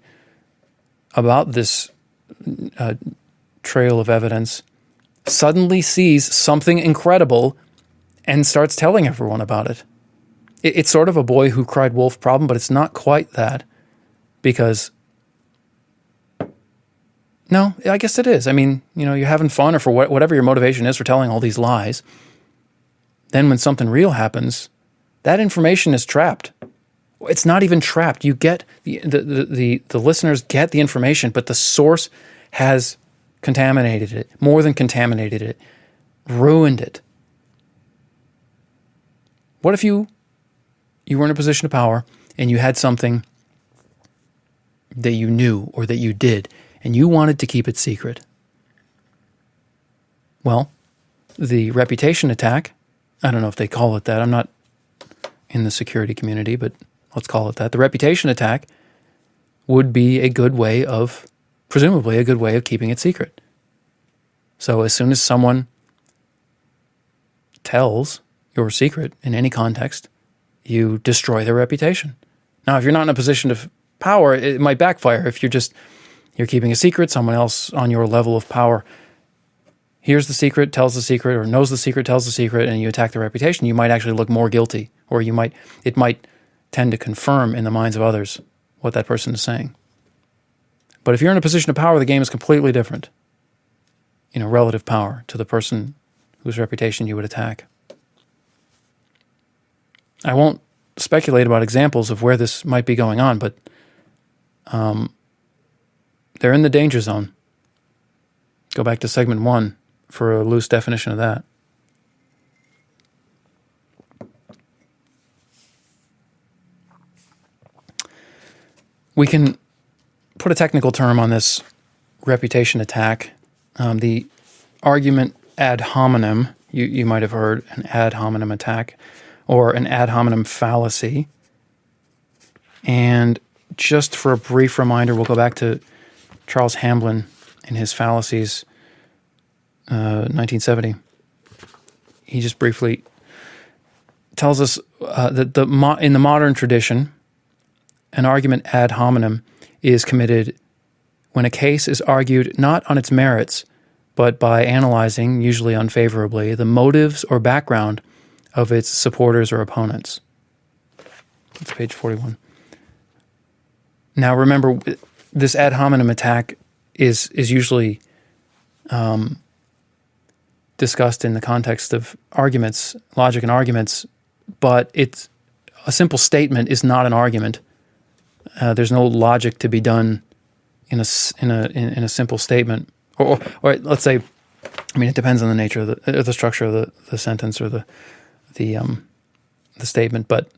about this trail of evidence, suddenly sees something incredible and starts telling everyone about it. It's sort of a boy who cried wolf problem, but it's not quite that, because, no, I guess it is. I mean, you're having fun, or for whatever your motivation is for telling all these lies. Then when something real happens, that information is trapped. It's not even trapped. You get the listeners get the information, but the source has contaminated it, more than contaminated it, ruined it. What if you were in a position of power and you had something that you knew or that you did and you wanted to keep it secret? Well, the reputation attack, I don't know if they call it that. I'm not in the security community, but let's call it that. The reputation attack would be presumably a good way of keeping it secret. So as soon as someone tells your secret in any context, you destroy their reputation. Now, if you're not in a position of power, it might backfire. If you're keeping a secret, someone else on your level of power hears the secret, tells the secret, or knows the secret, tells the secret, and you attack the reputation, you might actually look more guilty, or it might tend to confirm in the minds of others what that person is saying. But if you're in a position of power, the game is completely different. Relative power to the person whose reputation you would attack. I won't speculate about examples of where this might be going on, but they're in the danger zone. Go back to segment 1 for a loose definition of that. We can put a technical term on this reputation attack. The argument ad hominem, you might have heard an ad hominem attack, or an ad hominem fallacy. And just for a brief reminder, we'll go back to Charles Hamblin in his Fallacies, 1970. He just briefly tells us that in the modern tradition, an argument ad hominem is committed when a case is argued not on its merits, but by analyzing, usually unfavorably, the motives or background of its supporters or opponents. That's page 41. Now remember, this ad hominem attack is usually discussed in the context of arguments, logic and arguments, but it's a simple statement is not an argument. There's no logic to be done in a simple statement, or let's say, I mean, it depends on the nature of the structure of the sentence or the statement, but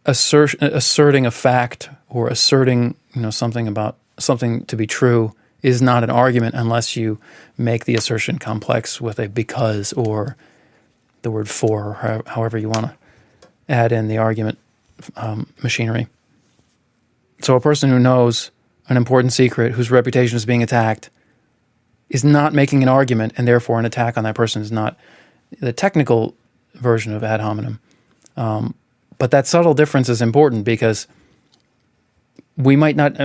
asserting a fact or asserting something to be true is not an argument unless you make the assertion complex with a because or the word for, or however you want to add in the argument machinery. So a person who knows an important secret, whose reputation is being attacked, is not making an argument, and therefore an attack on that person is not the technical version of ad hominem. But that subtle difference is important because we might not,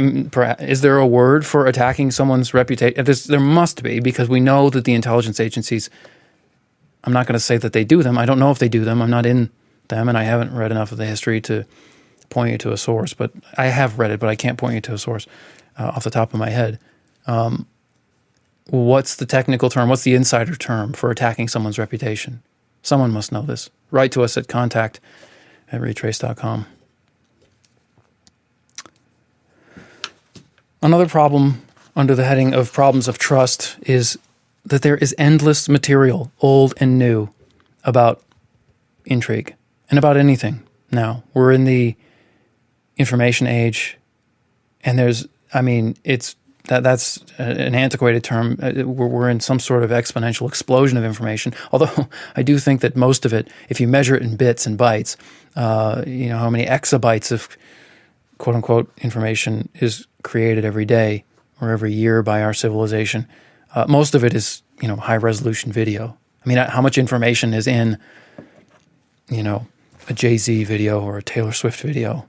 is there a word for attacking someone's reputation? There must be, because we know that the intelligence agencies, I'm not going to say that they do them. I don't know if they do them. I'm not in them, and I haven't read enough of the history to point you to a source, but I have read it, but I can't point you to a source off the top of my head. What's the technical term? What's the insider term for attacking someone's reputation? Someone must know this. Write to us at contact@retraice.com. Another problem under the heading of problems of trust is that there is endless material, old and new, about intrigue and about anything now. We're in the information age, and that's an antiquated term. We're in some sort of exponential explosion of information, although I do think that most of it, if you measure it in bits and bytes, how many exabytes of quote-unquote information is created every day or every year by our civilization, most of it is, high-resolution video. I mean, how much information is in, a Jay-Z video or a Taylor Swift video?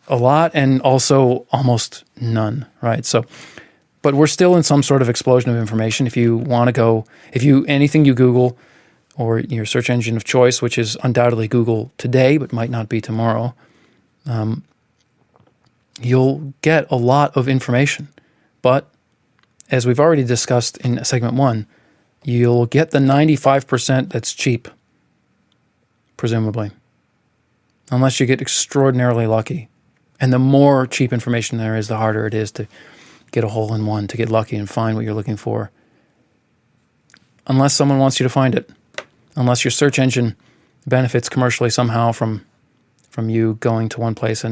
A lot, and also almost none, right? So, but we're still in some sort of explosion of information. If you want to go, anything you Google or your search engine of choice, which is undoubtedly Google today, but might not be tomorrow, you'll get a lot of information. But as we've already discussed in segment 1, you'll get the 95% that's cheap, presumably, unless you get extraordinarily lucky. And the more cheap information there is, the harder it is to get a hole in one, to get lucky and find what you're looking for. Unless someone wants you to find it. Unless your search engine benefits commercially somehow from you going to one place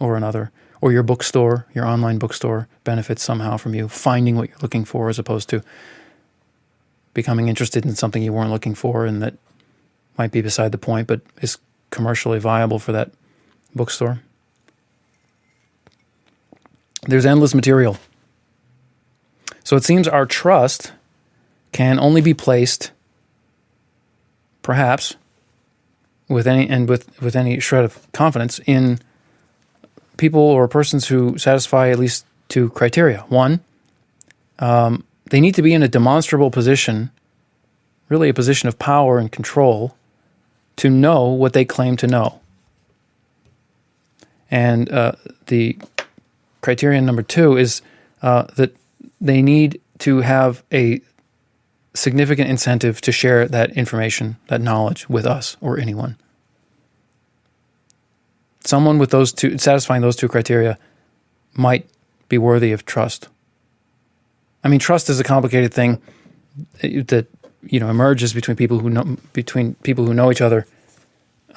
or another. Or your bookstore, your online bookstore, benefits somehow from you finding what you're looking for, as opposed to becoming interested in something you weren't looking for and that might be beside the point, but is commercially viable for that bookstore. There's endless material. So it seems our trust can only be placed, perhaps, with any shred of confidence in people or persons who satisfy at least 2 criteria. One, they need to be in a demonstrable position, really a position of power and control, to know what they claim to know. And the criterion number 2 is that they need to have a significant incentive to share that information, that knowledge, with us or anyone. Someone with satisfying those 2 criteria might be worthy of trust. I mean, trust is a complicated thing that emerges between people who know each other,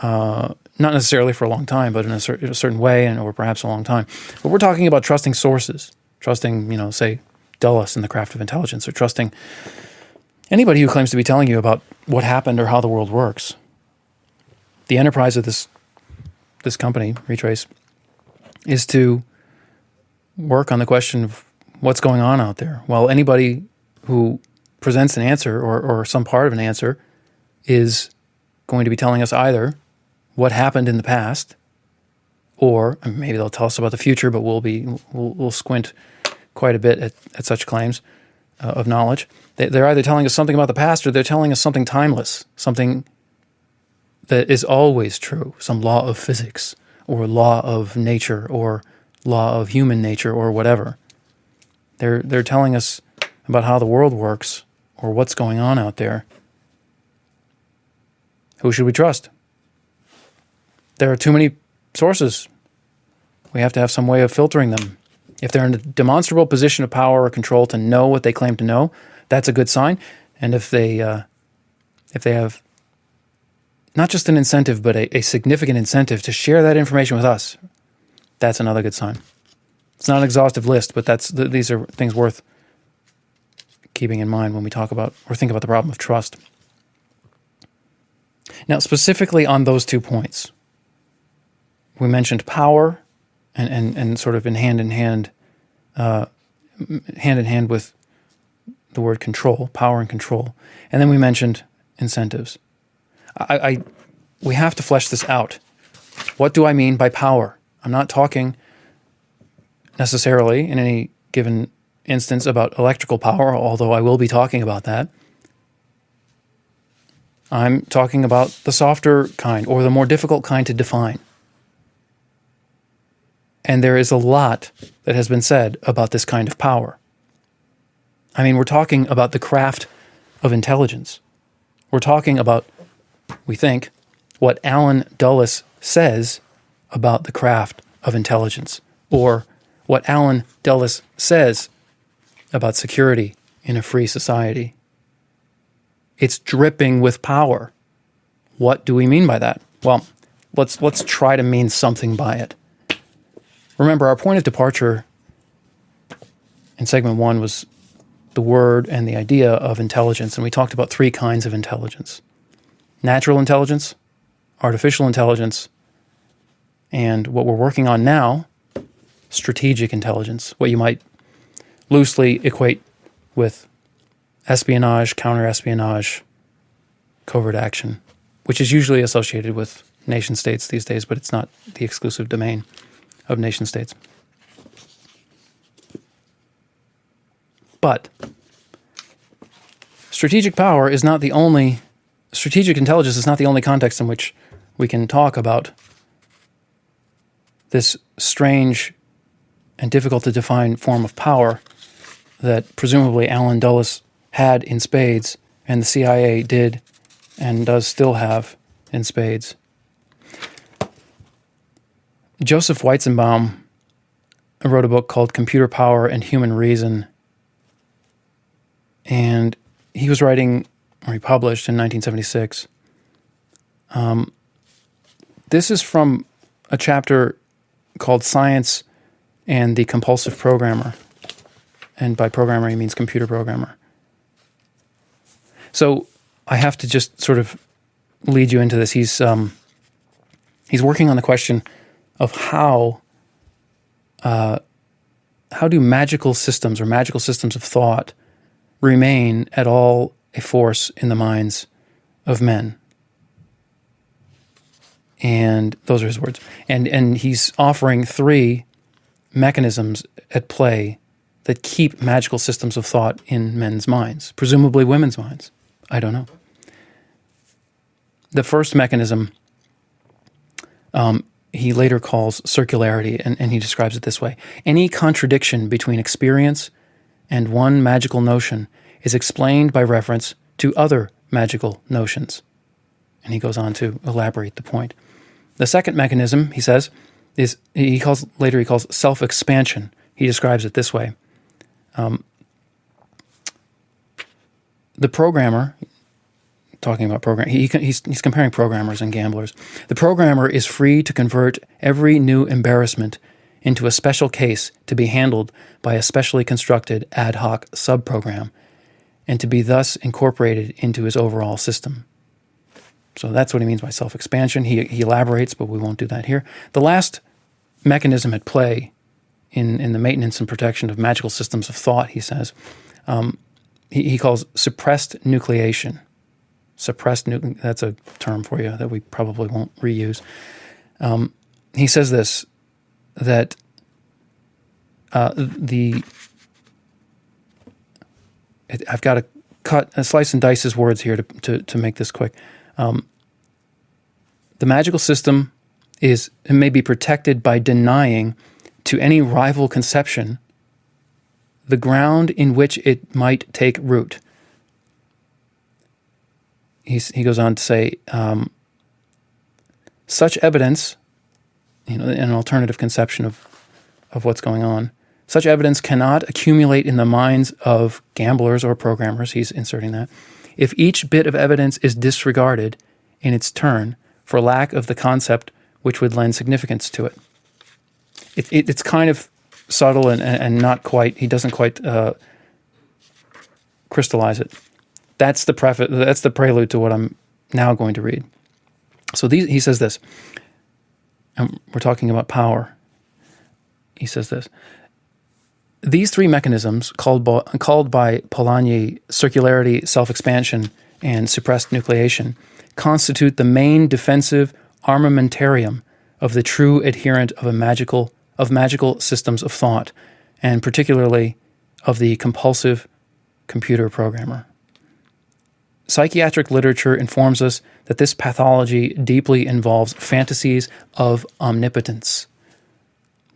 not necessarily for a long time, but in a certain way, or perhaps a long time. But we're talking about trusting sources, trusting, say, Dulles in The Craft of Intelligence, or trusting anybody who claims to be telling you about what happened or how the world works. The enterprise of this company, Retraice, is to work on the question of what's going on out there. While anybody who presents an answer or some part of an answer is going to be telling us either what happened in the past, or maybe they'll tell us about the future, but we'll squint quite a bit at such claims of knowledge. They're either telling us something about the past, or they're telling us something timeless, something that is always true, some law of physics, or law of nature, or law of human nature, or whatever. They're telling us about how the world works, or what's going on out there. Who should we trust? There are too many sources. We have to have some way of filtering them. If they're in a demonstrable position of power or control to know what they claim to know, that's a good sign. And if they have not just an incentive, but a significant incentive to share that information with us, that's another good sign. It's not an exhaustive list, but these are things worth keeping in mind when we talk about or think about the problem of trust. Now, specifically on those 2 points, we mentioned power and sort of in hand in hand with the word control, power and control. And then we mentioned incentives. We have to flesh this out. What do I mean by power? I'm not talking necessarily in any given instance about electrical power, although I will be talking about that. I'm talking about the softer kind or the more difficult kind to define. And there is a lot that has been said about this kind of power. I mean, we're talking about the craft of intelligence. We're talking about, we think, what Alan Dulles says about the craft of intelligence, or what Alan Dulles says about security in a free society. It's dripping with power. What do we mean by that? Well, let's try to mean something by it. Remember, our point of departure in segment 1 was the word and the idea of intelligence, and we talked about 3 kinds of intelligence: natural intelligence, artificial intelligence, and what we're working on now, strategic intelligence, what you might loosely equate with espionage, counter-espionage, covert action, which is usually associated with nation states these days, but it's not the exclusive domain of nation states. But strategic intelligence is not the only context in which we can talk about this strange and difficult to define form of power that presumably Alan Dulles had in spades, and the CIA did and does still have in spades. Joseph Weizenbaum wrote a book called Computer Power and Human Reason, and he was writing, or he published in 1976. This is from a chapter called Science and the Compulsive Programmer, and by programmer he means computer programmer. So I have to just sort of lead you into this. He's working on the question of how do magical systems or magical systems of thought remain at all a force in the minds of men. And those are his words. And he's offering 3 mechanisms at play that keep magical systems of thought in men's minds, presumably women's minds. I don't know. The first mechanism he later calls circularity, and he describes it this way: any contradiction between experience and one magical notion is explained by reference to other magical notions. And he goes on to elaborate the point. The second mechanism, he says, he calls self-expansion. He describes it this way. The programmer, talking about he's comparing programmers and gamblers. The programmer is free to convert every new embarrassment into a special case to be handled by a specially constructed ad hoc subprogram, and to be thus incorporated into his overall system. So that's what he means by self-expansion. He elaborates, but we won't do that here. The last mechanism at play in the maintenance and protection of magical systems of thought, he says, he calls suppressed nucleation. That's a term for you that we probably won't reuse. He says this, that I've got to slice and dice his words here to make this quick. The magical system may be protected by denying to any rival conception the ground in which it might take root. He goes on to say, Such evidence, an alternative conception of what's going on, such evidence cannot accumulate in the minds of gamblers or programmers, he's inserting that, if each bit of evidence is disregarded in its turn for lack of the concept which would lend significance to it. It's kind of subtle and not quite, he doesn't quite crystallize it. That's the prelude to what I'm now going to read. So he says this, we're talking about power. He says this, these three mechanisms, called by Polanyi circularity, self-expansion, and suppressed nucleation, constitute the main defensive armamentarium of the true adherent of magical systems of thought, and particularly of the compulsive computer programmer. Psychiatric literature informs us that this pathology deeply involves fantasies of omnipotence.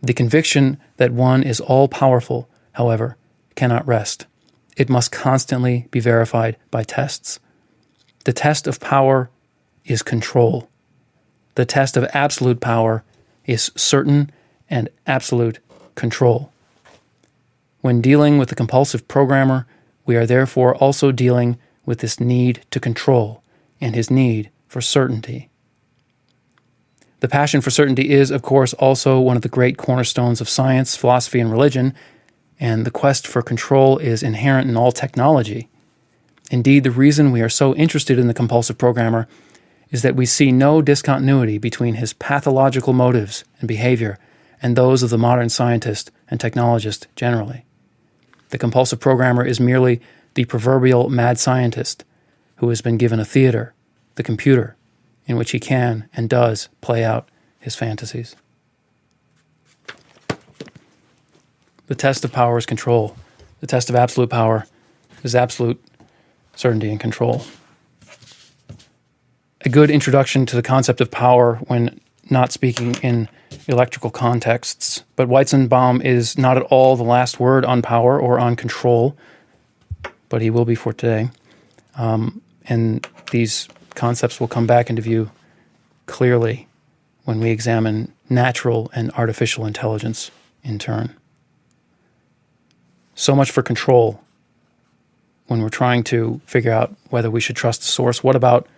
The conviction that one is all-powerful, however, cannot rest. It must constantly be verified by tests. The test of power is control. The test of absolute power is certain and absolute control. When dealing with the compulsive programmer, we are therefore also dealing with this need to control and his need for certainty. The passion for certainty is, of course, also one of the great cornerstones of science, philosophy, and religion, and the quest for control is inherent in all technology. Indeed, the reason we are so interested in the compulsive programmer is that we see no discontinuity between his pathological motives and behavior and those of the modern scientist and technologist generally. The compulsive programmer is merely the proverbial mad scientist who has been given a theater, the computer, in which he can and does play out his fantasies. The test of power is control. The test of absolute power is absolute certainty and control. A good introduction to the concept of power when not speaking in electrical contexts, but Weizenbaum is not at all the last word on power or on control, but he will be for today. And these concepts will come back into view clearly when we examine natural and artificial intelligence in turn. So much for control when we're trying to figure out whether we should trust the source. What about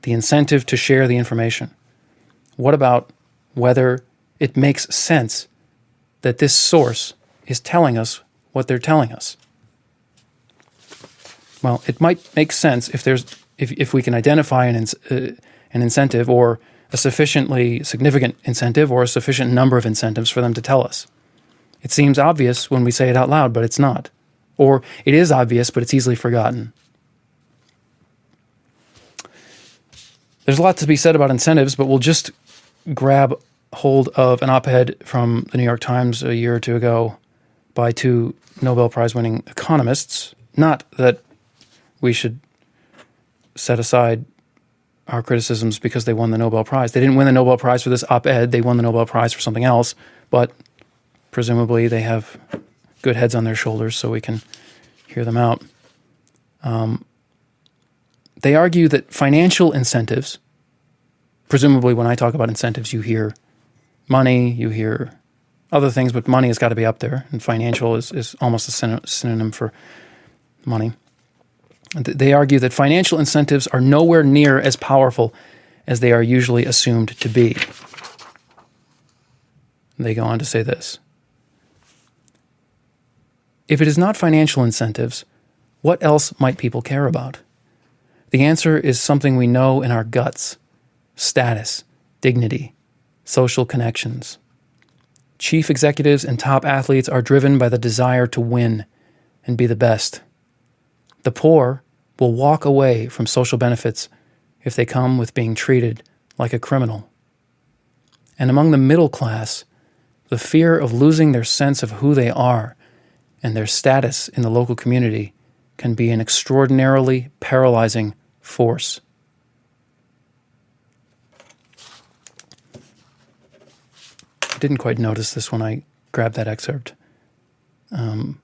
the incentive to share the information? What about whether it makes sense that this source is telling us what they're telling us? Well, it might make sense if we can identify an incentive or a sufficiently significant incentive or a sufficient number of incentives for them to tell us. It seems obvious when we say it out loud, but it's not. Or it is obvious, but it's easily forgotten. There's a lot to be said about incentives, but we'll just grab hold of an op-ed from the New York Times a year or two ago by two Nobel Prize-winning economists. Not that we should set aside our criticisms because they won the Nobel Prize. They didn't win the Nobel Prize for this op-ed. They won the Nobel Prize for something else, but presumably they have good heads on their shoulders, so we can hear them out. They argue that financial incentives, presumably when I talk about incentives, you hear money, you hear other things, but money has got to be up there, and financial is almost a synonym for money. They argue that financial incentives are nowhere near as powerful as they are usually assumed to be. They go on to say this. If it is not financial incentives, what else might people care about? The answer is something we know in our guts: status, dignity, social connections. Chief executives and top athletes are driven by the desire to win and be the best. The poor will walk away from social benefits if they come with being treated like a criminal. And among the middle class, the fear of losing their sense of who they are and their status in the local community can be an extraordinarily paralyzing force. I didn't quite notice this when I grabbed that excerpt. But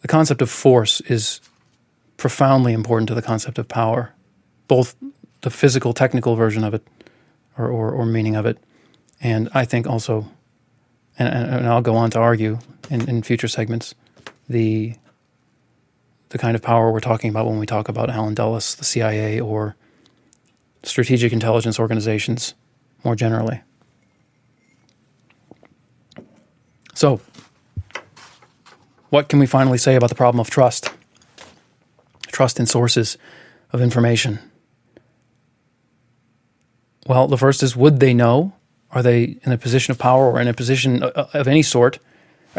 the concept of force is profoundly important to the concept of power, both the physical, technical version of it, or meaning of it. And I think also, and I'll go on to argue in future segments, the kind of power we're talking about when we talk about Allen Dulles, the CIA, or strategic intelligence organizations more generally. So, what can we finally say about the problem of trust? Trust in sources of information. Well, the first is, would they know? Are they in a position of power or in a position of any sort?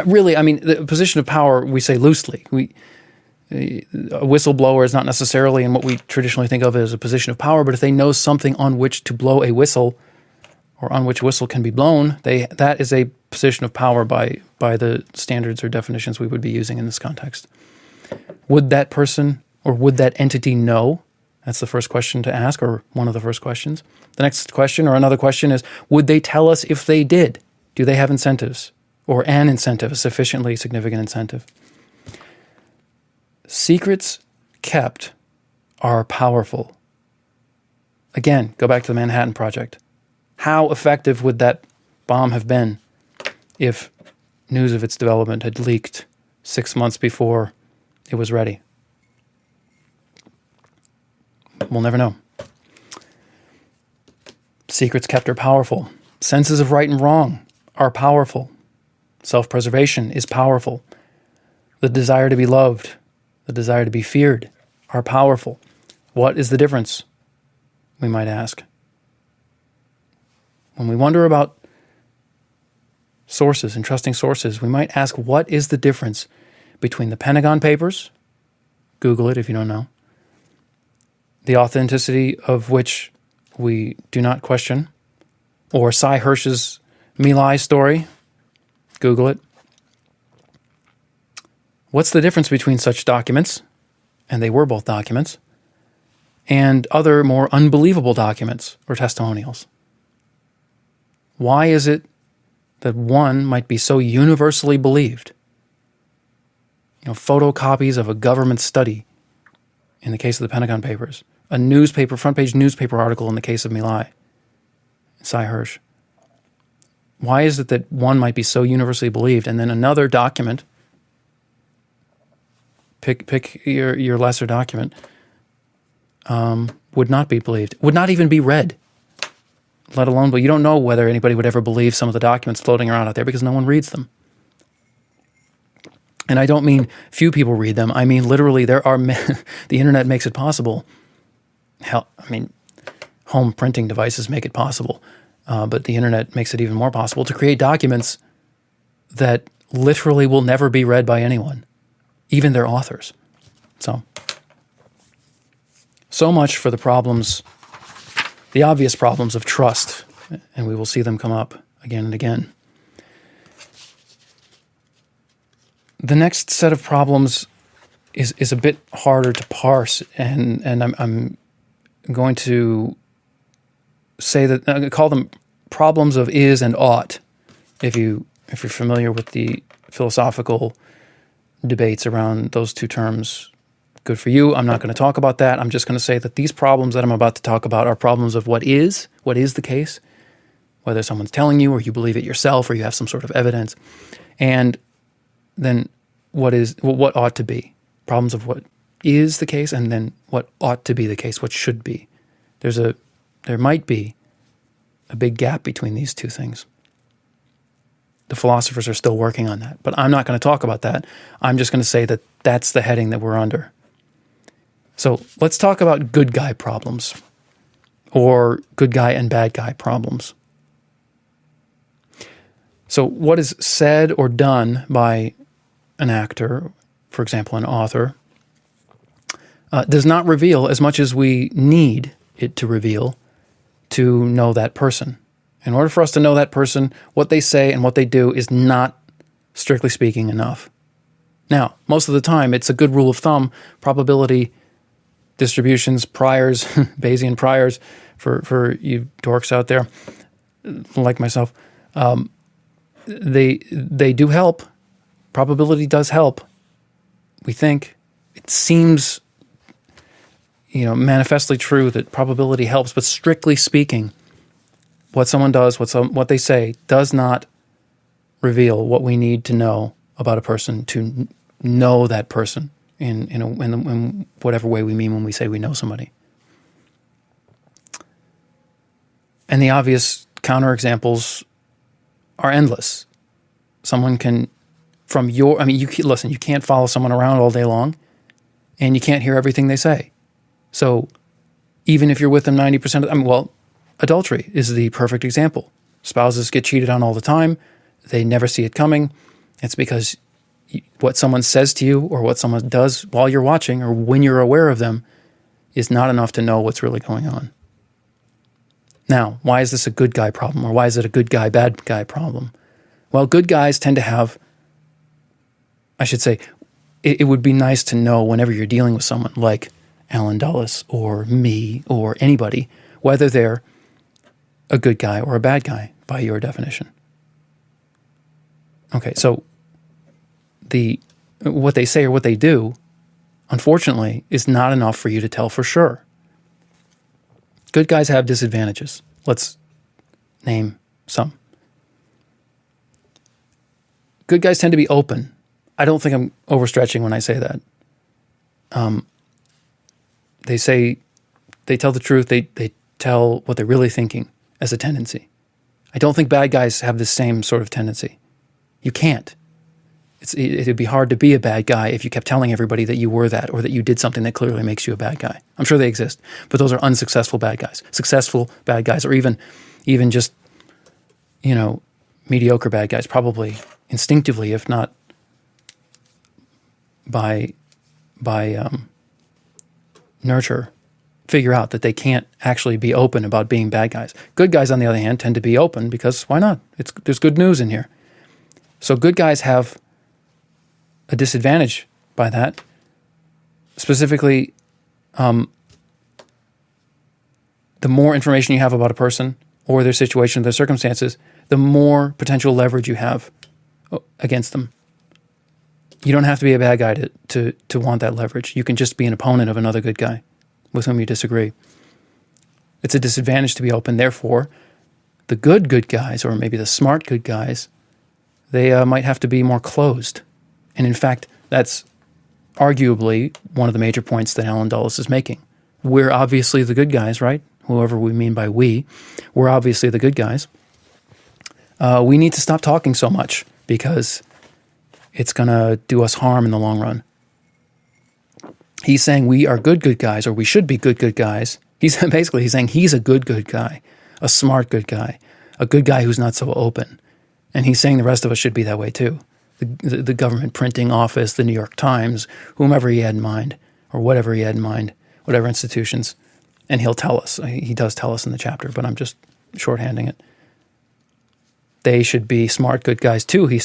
Really, I mean, the position of power, we say loosely. A whistleblower is not necessarily in what we traditionally think of as a position of power, but if they know something on which to blow a whistle, or on which a whistle can be blown, that is a position of power by the standards or definitions we would be using in this context. Would that person or would that entity know? That's the first question to ask, or one of the first questions. The next question, or another question, is, would they tell us if they did? Do they have incentives, or an incentive, a sufficiently significant incentive? Secrets kept are powerful. Again, go back to the Manhattan Project. How effective would that bomb have been if news of its development had leaked 6 months before it was ready? We'll never know. Secrets kept are powerful. Senses of right and wrong are powerful. Self-preservation is powerful. The desire to be loved, the desire to be feared are powerful. What is the difference, we might ask? When we wonder about sources and trusting sources, we might ask, what is the difference between the Pentagon Papers, Google it if you don't know, the authenticity of which we do not question, or Cy Hirsch's My Lai story, Google it. What's the difference between such documents, and they were both documents, and other more unbelievable documents or testimonials? Why is it that one might be so universally believed? Photocopies of a government study in the case of the Pentagon Papers, a newspaper, front page newspaper article in the case of My Lai, Cy Hirsch. Why is it that one might be so universally believed, and then another document, pick your lesser document, would not be believed, would not even be read, let alone, but you don't know whether anybody would ever believe some of the documents floating around out there because no one reads them. And I don't mean few people read them. I mean literally there are the internet makes it possible. Hell, I mean, home printing devices make it possible, but the internet makes it even more possible to create documents that literally will never be read by anyone, even their authors. So much for the problems, the obvious problems of trust, and we will see them come up again and again. The next set of problems is a bit harder to parse, and I'm going to say that I'm going to call them problems of is and ought. If you're familiar with the philosophical debates around those two terms, good for you. I'm not going to talk about that. I'm just going to say that these problems that I'm about to talk about are problems of what is the case, whether someone's telling you or you believe it yourself or you have some sort of evidence, and then what ought to be. Problems of what is the case, and then what ought to be the case, what should be. There might be a big gap between these two things. The philosophers are still working on that, but I'm not going to talk about that. I'm just going to say that that's the heading that we're under. So let's talk about good guy problems, or good guy and bad guy problems. So what is said or done by an actor, for example, an author, does not reveal as much as we need it to reveal to know that person. In order for us to know that person, what they say and what they do is not, strictly speaking, enough. Now, most of the time, it's a good rule of thumb, probability distributions, priors, Bayesian priors, for you dorks out there, like myself, they do help. Probability does help. We think. It seems, manifestly true that probability helps, but strictly speaking, what someone does, what they say, does not reveal what we need to know about a person to know that person in whatever way we mean when we say we know somebody. And the obvious counterexamples are endless. Someone can, you can't follow someone around all day long, and you can't hear everything they say. So even if you're with them 90% of the time, adultery is the perfect example. Spouses get cheated on all the time. They never see it coming. It's because what someone says to you or what someone does while you're watching or when you're aware of them is not enough to know what's really going on. Now, why is this a good guy problem, or why is it a good guy, bad guy problem? Well, good guys tend to have, it would be nice to know whenever you're dealing with someone like Alan Dulles or me or anybody, whether they're a good guy or a bad guy by your definition. Okay, so what they say or what they do, unfortunately, is not enough for you to tell for sure. Good guys have disadvantages. Let's name some. Good guys tend to be open. I don't think I'm overstretching when I say that. They tell the truth. They tell what they're really thinking as a tendency. I don't think bad guys have the same sort of tendency. You can't. It'd be hard to be a bad guy if you kept telling everybody that you were that or that you did something that clearly makes you a bad guy. I'm sure they exist, but those are unsuccessful bad guys. Successful bad guys, or even just, mediocre bad guys, probably instinctively, if not by nurture, figure out that they can't actually be open about being bad guys. Good guys, on the other hand, tend to be open because why not? There's good news in here. So good guys have a disadvantage by that. Specifically, the more information you have about a person or their situation, their circumstances, the more potential leverage you have against them. You don't have to be a bad guy to want that leverage. You can just be an opponent of another good guy with whom you disagree. It's a disadvantage to be open. Therefore, the good guys, or maybe the smart good guys, they might have to be more closed. And in fact, that's arguably one of the major points that Alan Dulles is making. We're obviously the good guys, right? Whoever we mean by we're obviously the good guys. We need to stop talking so much because it's going to do us harm in the long run. He's saying we are good guys, or we should be good guys. He's saying he's a good guy, a smart good guy, a good guy who's not so open. And he's saying the rest of us should be that way too. The government printing office, the New York Times, whomever he had in mind, or whatever he had in mind, whatever institutions. And he'll tell us. He does tell us in the chapter, but I'm just shorthanding it. They should be smart good guys too, he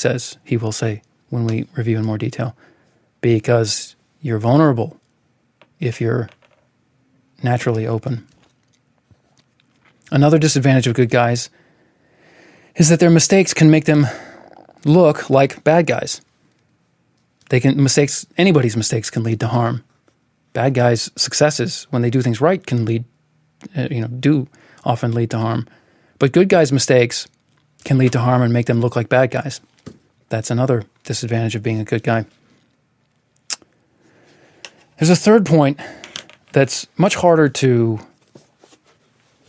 will say when we review in more detail, because you're vulnerable if you're naturally open. Another disadvantage of good guys is that their mistakes can make them look like bad guys. Anybody's mistakes can lead to harm. Bad guys' successes, when they do things right, can do often lead to harm. But good guys' mistakes can lead to harm and make them look like bad guys. That's another disadvantage of being a good guy. There's a third point that's much harder to,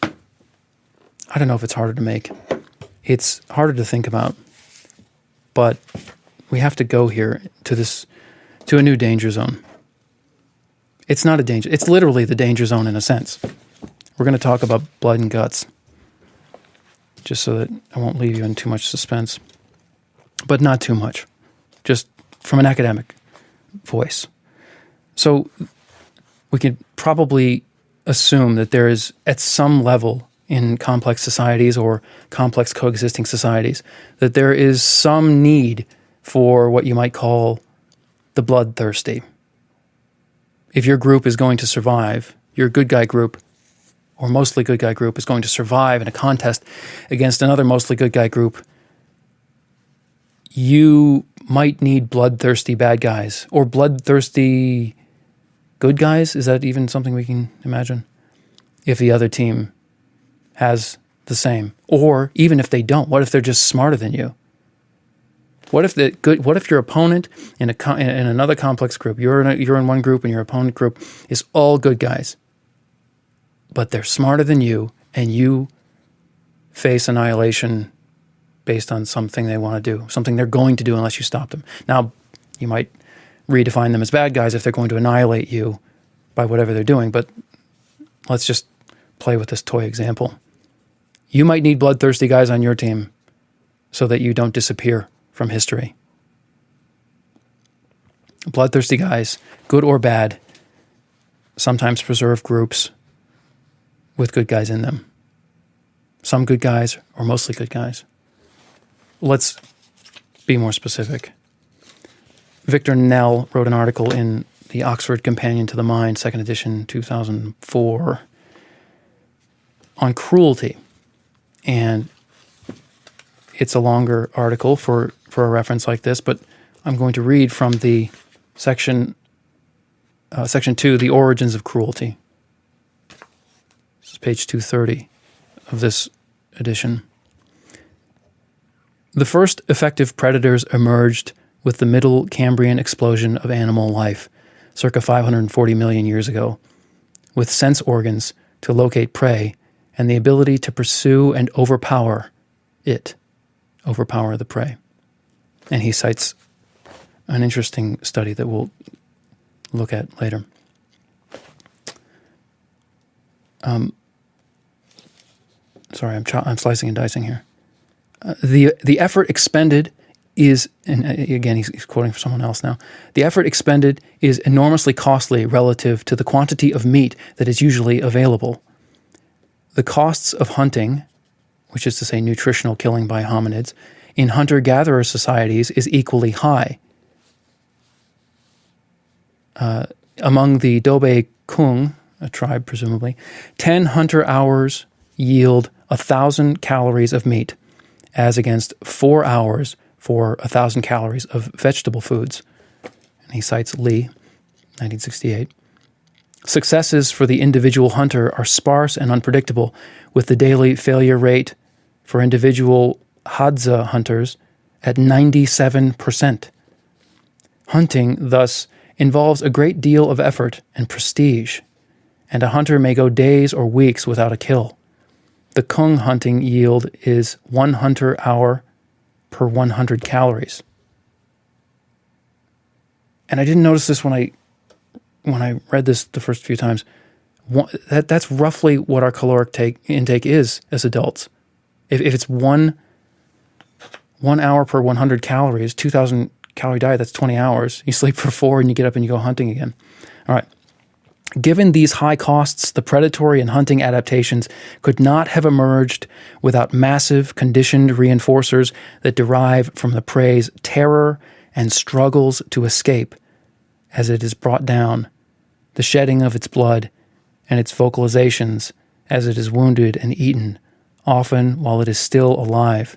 I don't know if it's harder to make. It's harder to think about. But we have to go here to a new danger zone. It's not a danger. It's literally the danger zone in a sense. We're going to talk about blood and guts, just so that I won't leave you in too much suspense. But not too much. Just from an academic voice. So we could probably assume that there is, at some level in complex societies or complex coexisting societies, that there is some need for what you might call the bloodthirsty. If your group is going to survive, your good guy group, or mostly good guy group, is going to survive in a contest against another mostly good guy group, you might need bloodthirsty bad guys, or bloodthirsty good guys? Is that even something we can imagine? If the other team has the same, or even if they don't, what if they're just smarter than you? What if your opponent in another complex group, you're in one group and your opponent group is all good guys, but they're smarter than you, and you face annihilation based on something they want to do, something they're going to do unless you stop them. Now, you might redefine them as bad guys if they're going to annihilate you by whatever they're doing, but let's just play with this toy example. You might need bloodthirsty guys on your team so that you don't disappear from history. Bloodthirsty guys, good or bad, sometimes preserve groups with good guys in them. Some good guys, or mostly good guys. Let's be more specific. Victor Nell wrote an article in the Oxford Companion to the Mind, 2nd edition, 2004, on cruelty. And it's a longer article for a reference like this, but I'm going to read from the section 2, The Origins of Cruelty. This is page 230 of this edition. The first effective predators emerged with the Middle Cambrian explosion of animal life, circa 540 million years ago, with sense organs to locate prey and the ability to pursue and overpower the prey. And he cites an interesting study that we'll look at later. Sorry, I'm slicing and dicing here. The effort expended is, and again, he's quoting from someone else now, the effort expended is enormously costly relative to the quantity of meat that is usually available. The costs of hunting, which is to say nutritional killing by hominids, in hunter-gatherer societies is equally high. Among the Dobe Kung, a tribe presumably, 10 hunter hours yield 1,000 calories of meat, as against 4 hours for 1,000 calories of vegetable foods. And he cites Lee, 1968. Successes for the individual hunter are sparse and unpredictable, with the daily failure rate for individual Hadza hunters at 97%. Hunting, thus, involves a great deal of effort and prestige, and a hunter may go days or weeks without a kill. The Kung hunting yield is 1 hunter hour per 100 calories. And I didn't notice this when I read this the first few times. That's roughly what our caloric intake is as adults. If it's one hour per 100 calories, 2,000 calorie diet, that's 20 hours. You sleep for 4 and you get up and you go hunting again. All right. Given these high costs, the predatory and hunting adaptations could not have emerged without massive conditioned reinforcers that derive from the prey's terror and struggles to escape as it is brought down, the shedding of its blood, and its vocalizations as it is wounded and eaten, often while it is still alive.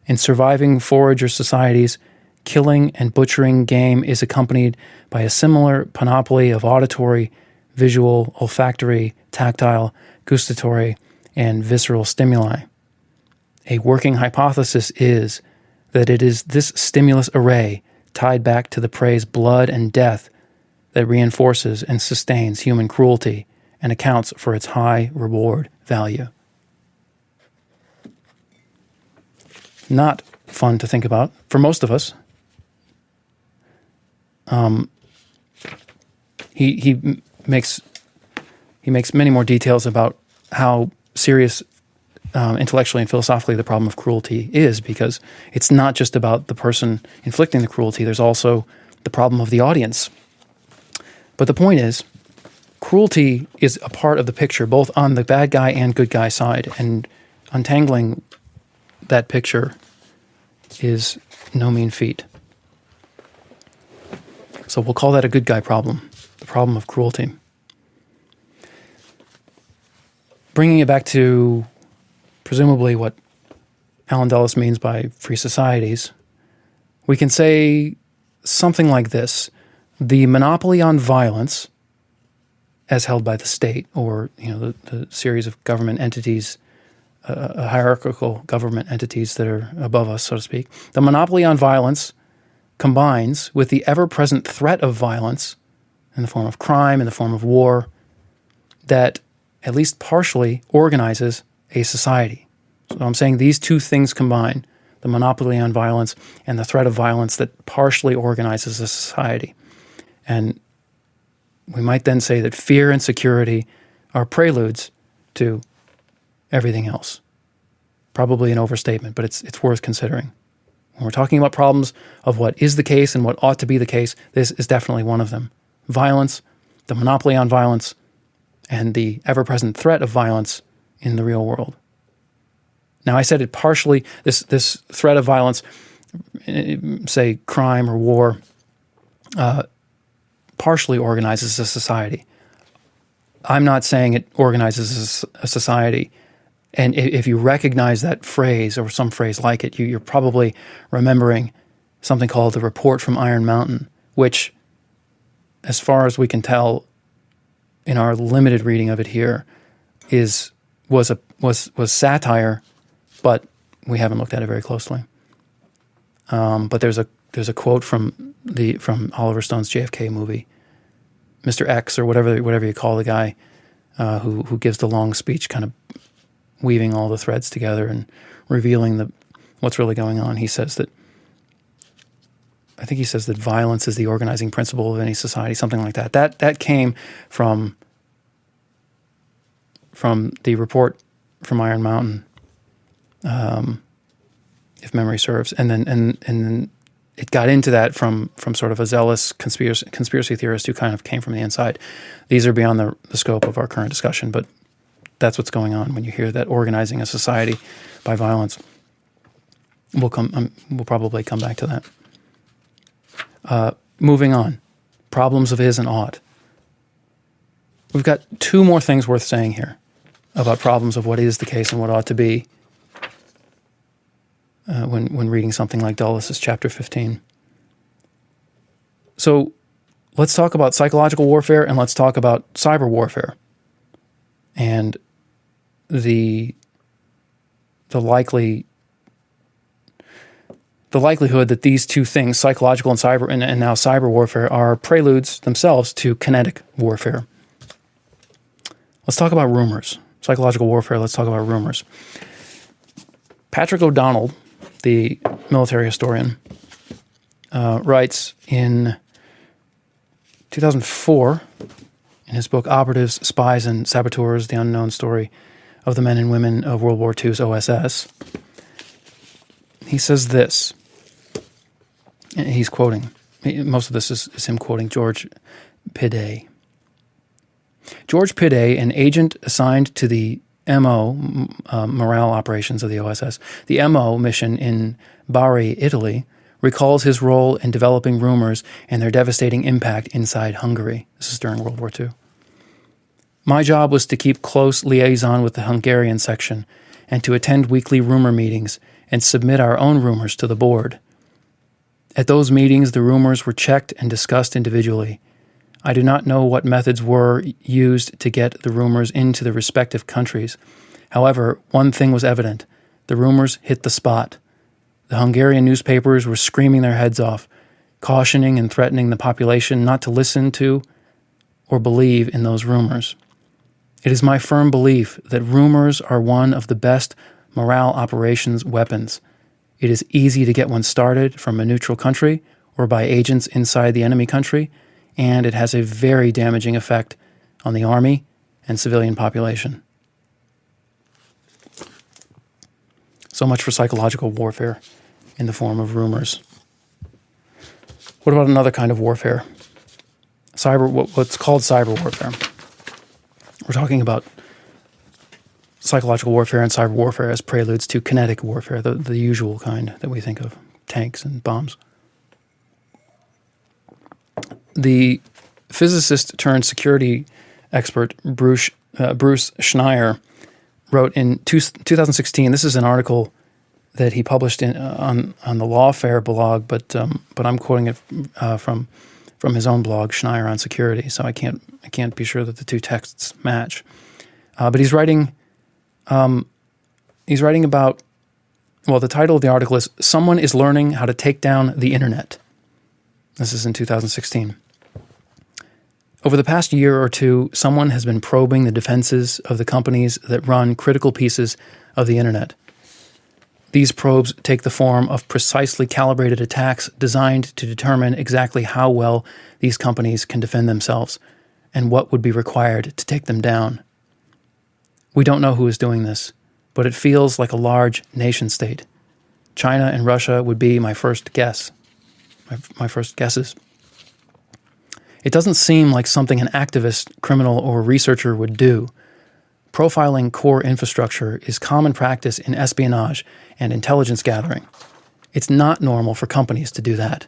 In surviving forager societies, killing and butchering game is accompanied by a similar panoply of auditory, visual, olfactory, tactile, gustatory, and visceral stimuli. A working hypothesis is that it is this stimulus array tied back to the prey's blood and death that reinforces and sustains human cruelty and accounts for its high reward value. Not fun to think about for most of us. He makes many more details about how serious intellectually and philosophically the problem of cruelty is, because it's not just about the person inflicting the cruelty. There's also the problem of the audience. But the point is, cruelty is a part of the picture, both on the bad guy and good guy side, and untangling that picture is no mean feat. So we'll call that a good guy problem, the problem of cruelty. Bringing it back to presumably what Alan Dulles means by free societies, we can say something like this. The monopoly on violence, as held by the state, or the series of government entities, hierarchical government entities that are above us, so to speak. The monopoly on violence combines with the ever-present threat of violence in the form of crime, in the form of war, that at least partially organizes a society. So I'm saying these two things combine, the monopoly on violence and the threat of violence that partially organizes a society. And we might then say that fear and security are preludes to everything else. Probably an overstatement, but it's worth considering. When we're talking about problems of what is the case and what ought to be the case, this is definitely one of them. Violence, the monopoly on violence, and the ever-present threat of violence in the real world. Now, I said it partially, this threat of violence, say crime or war, partially organizes a society. I'm not saying it organizes a society. And if you recognize that phrase or some phrase like it, you're probably remembering something called the Report from Iron Mountain, which, as far as we can tell in our limited reading of it here, was satire, but we haven't looked at it very closely. But there's a quote from Oliver Stone's JFK movie, Mr. X, or whatever you call the guy who gives the long speech, kind of weaving all the threads together and revealing what's really going on. I think he says that violence is the organizing principle of any society, something like that. That came from the Report from Iron Mountain, if memory serves, and then it got into that from sort of a zealous conspiracy theorist who kind of came from the inside. These are beyond the scope of our current discussion, but that's what's going on when you hear that organizing a society by violence. We'll probably come back to that. Moving on, problems of is and ought. We've got two more things worth saying here about problems of what is the case and what ought to be when reading something like Dulles' chapter 15. So let's talk about psychological warfare and let's talk about cyber warfare and the likelihood that these two things, psychological and cyber, and now cyber warfare, are preludes themselves to kinetic warfare. Let's talk about rumors. Psychological warfare, let's talk about rumors. Patrick O'Donnell, the military historian, writes in 2004, in his book Operatives, Spies, and Saboteurs, The Unknown Story of the Men and Women of World War II's OSS, he says this. He's quoting, most of this is him quoting George Pidet. George Pidet, an agent assigned to the MO, morale operations of the OSS, the MO mission in Bari, Italy, recalls his role in developing rumors and their devastating impact inside Hungary. This is during World War II. My job was to keep close liaison with the Hungarian section and to attend weekly rumor meetings and submit our own rumors to the board. At those meetings, the rumors were checked and discussed individually. I do not know what methods were used to get the rumors into the respective countries. However, one thing was evident. The rumors hit the spot. The Hungarian newspapers were screaming their heads off, cautioning and threatening the population not to listen to or believe in those rumors. It is my firm belief that rumors are one of the best morale operations weapons. It is easy to get one started from a neutral country or by agents inside the enemy country, and it has a very damaging effect on the army and civilian population. So much for psychological warfare in the form of rumors. What about another kind of warfare? What's called cyber warfare. We're talking about psychological warfare and cyber warfare as preludes to kinetic warfare, the usual kind that we think of, tanks and bombs. The physicist turned security expert Bruce Schneier wrote in 2016. This is an article that he published on the Lawfare blog, but I'm quoting it from from his own blog, Schneier on Security. So I can't be sure that the two texts match. But he's writing about, well, the title of the article is "Someone is Learning How to Take Down the Internet." This is in 2016. Over the past year or two, someone has been probing the defenses of the companies that run critical pieces of the internet. These probes take the form of precisely calibrated attacks designed to determine exactly how well these companies can defend themselves and what would be required to take them down. We don't know who is doing this, but it feels like a large nation-state. China and Russia would be my first guess. My first guesses. It doesn't seem like something an activist, criminal, or researcher would do. Profiling core infrastructure is common practice in espionage and intelligence gathering. It's not normal for companies to do that.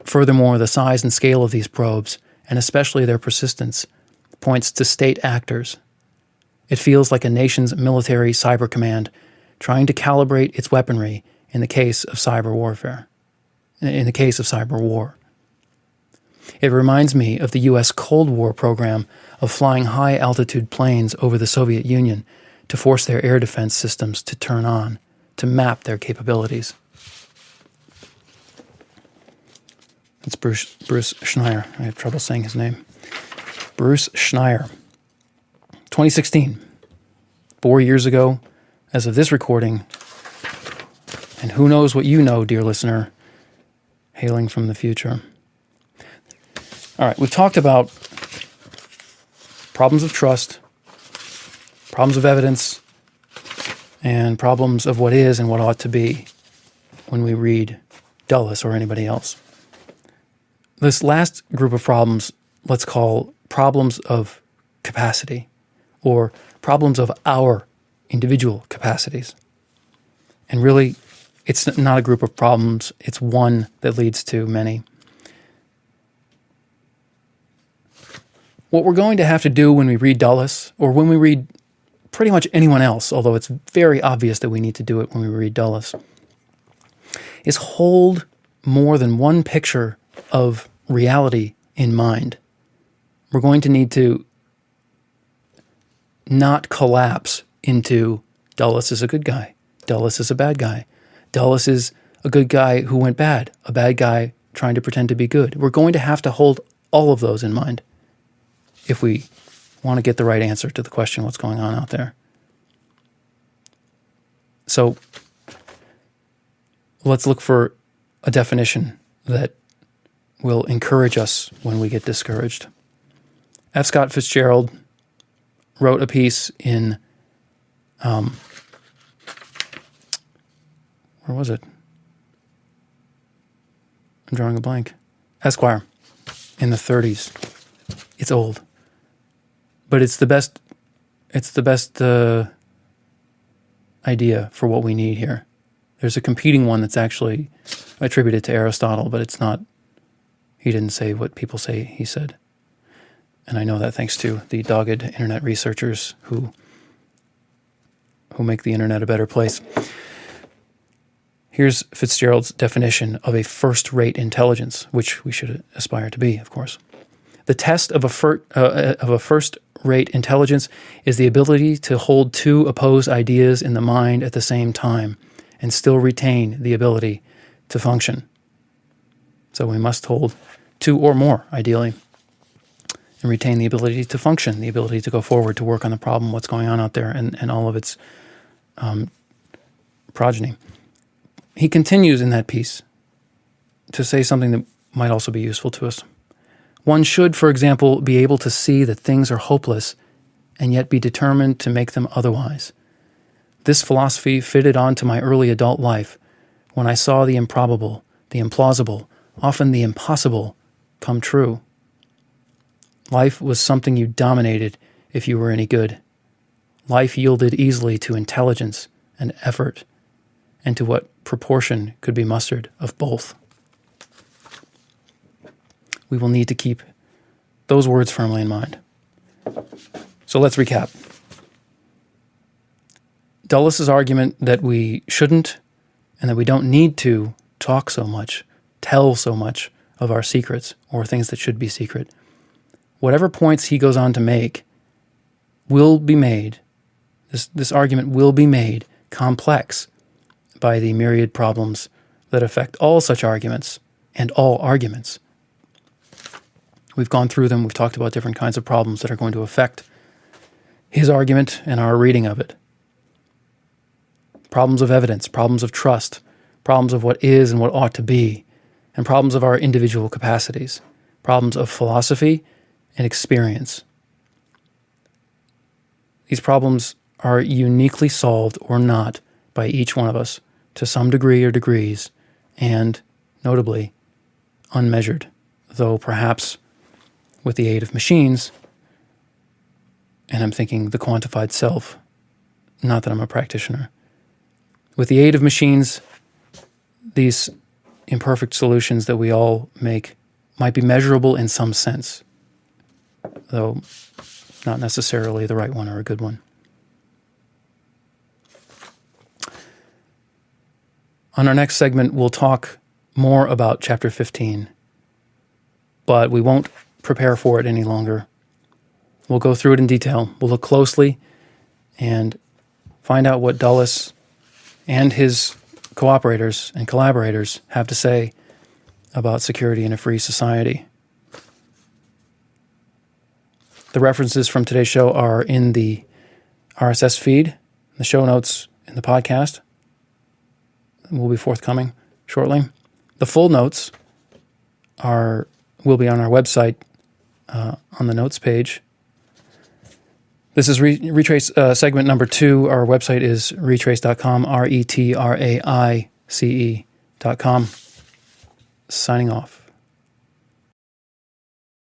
Furthermore, the size and scale of these probes, and especially their persistence, points to state actors. It feels like a nation's military cyber command trying to calibrate its weaponry in the case of cyber warfare. In the case of cyber war. It reminds me of the U.S. Cold War program of flying high-altitude planes over the Soviet Union to force their air defense systems to turn on, to map their capabilities. It's Bruce Schneier. I have trouble saying his name. Bruce Schneier. 2016. 4 years ago, as of this recording, and who knows what you know, dear listener, hailing from the future. All right, we've talked about problems of trust, problems of evidence, and problems of what is and what ought to be when we read Dulles or anybody else. This last group of problems, let's call problems of capacity, or problems of our individual capacities. And really, it's not a group of problems, it's one that leads to many. What we're going to have to do when we read Dulles, or when we read pretty much anyone else, although it's very obvious that we need to do it when we read Dulles, is hold more than one picture of reality in mind. We're going to need to not collapse into Dulles is a good guy, Dulles is a bad guy, Dulles is a good guy who went bad, a bad guy trying to pretend to be good. We're going to have to hold all of those in mind if we want to get the right answer to the question, what's going on out there. So let's look for a definition that will encourage us when we get discouraged. F. Scott Fitzgerald wrote a piece in, where was it? I'm drawing a blank. Esquire, in the 30s. It's old. But it's the best idea for what we need here. There's a competing one that's actually attributed to Aristotle, but it's not. He didn't say what people say he said. And I know that thanks to the dogged internet researchers who make the internet a better place. Here's Fitzgerald's definition of a first-rate intelligence, which we should aspire to be, of course. The test of a first-rate intelligence is the ability to hold two opposed ideas in the mind at the same time and still retain the ability to function. So we must hold two or more, ideally, and retain the ability to function, the ability to go forward, to work on the problem, what's going on out there, and all of its progeny. He continues in that piece to say something that might also be useful to us. One should, for example, be able to see that things are hopeless and yet be determined to make them otherwise. This philosophy fitted onto my early adult life when I saw the improbable, the implausible, often the impossible, come true. Life was something you dominated if you were any good. Life yielded easily to intelligence and effort, and to what proportion could be mustered of both. We will need to keep those words firmly in mind. So let's recap. Dulles' argument that we shouldn't and that we don't need to talk so much, tell so much of our secrets or things that should be secret. Whatever points he goes on to make will be made, this argument will be made complex by the myriad problems that affect all such arguments and all arguments. We've gone through them. We've talked about different kinds of problems that are going to affect his argument and our reading of it. Problems of evidence, problems of trust, problems of what is and what ought to be, and problems of our individual capacities, problems of philosophy and experience. These problems are uniquely solved or not by each one of us to some degree or degrees, and, notably, unmeasured, though perhaps with the aid of machines, and I'm thinking the quantified self, not that I'm a practitioner. With the aid of machines, these imperfect solutions that we all make might be measurable in some sense, though not necessarily the right one or a good one. On our next segment, we'll talk more about Chapter 15, but we won't prepare for it any longer. We'll go through it in detail. We'll look closely and find out what Dulles and his cooperators and collaborators have to say about security in a free society. The references from today's show are in the RSS feed, the show notes in the podcast. Will be forthcoming shortly. The full notes will be on our website on the notes page. This is Retraice segment number 2. Our website is retraice.com, retraice.com. Signing off.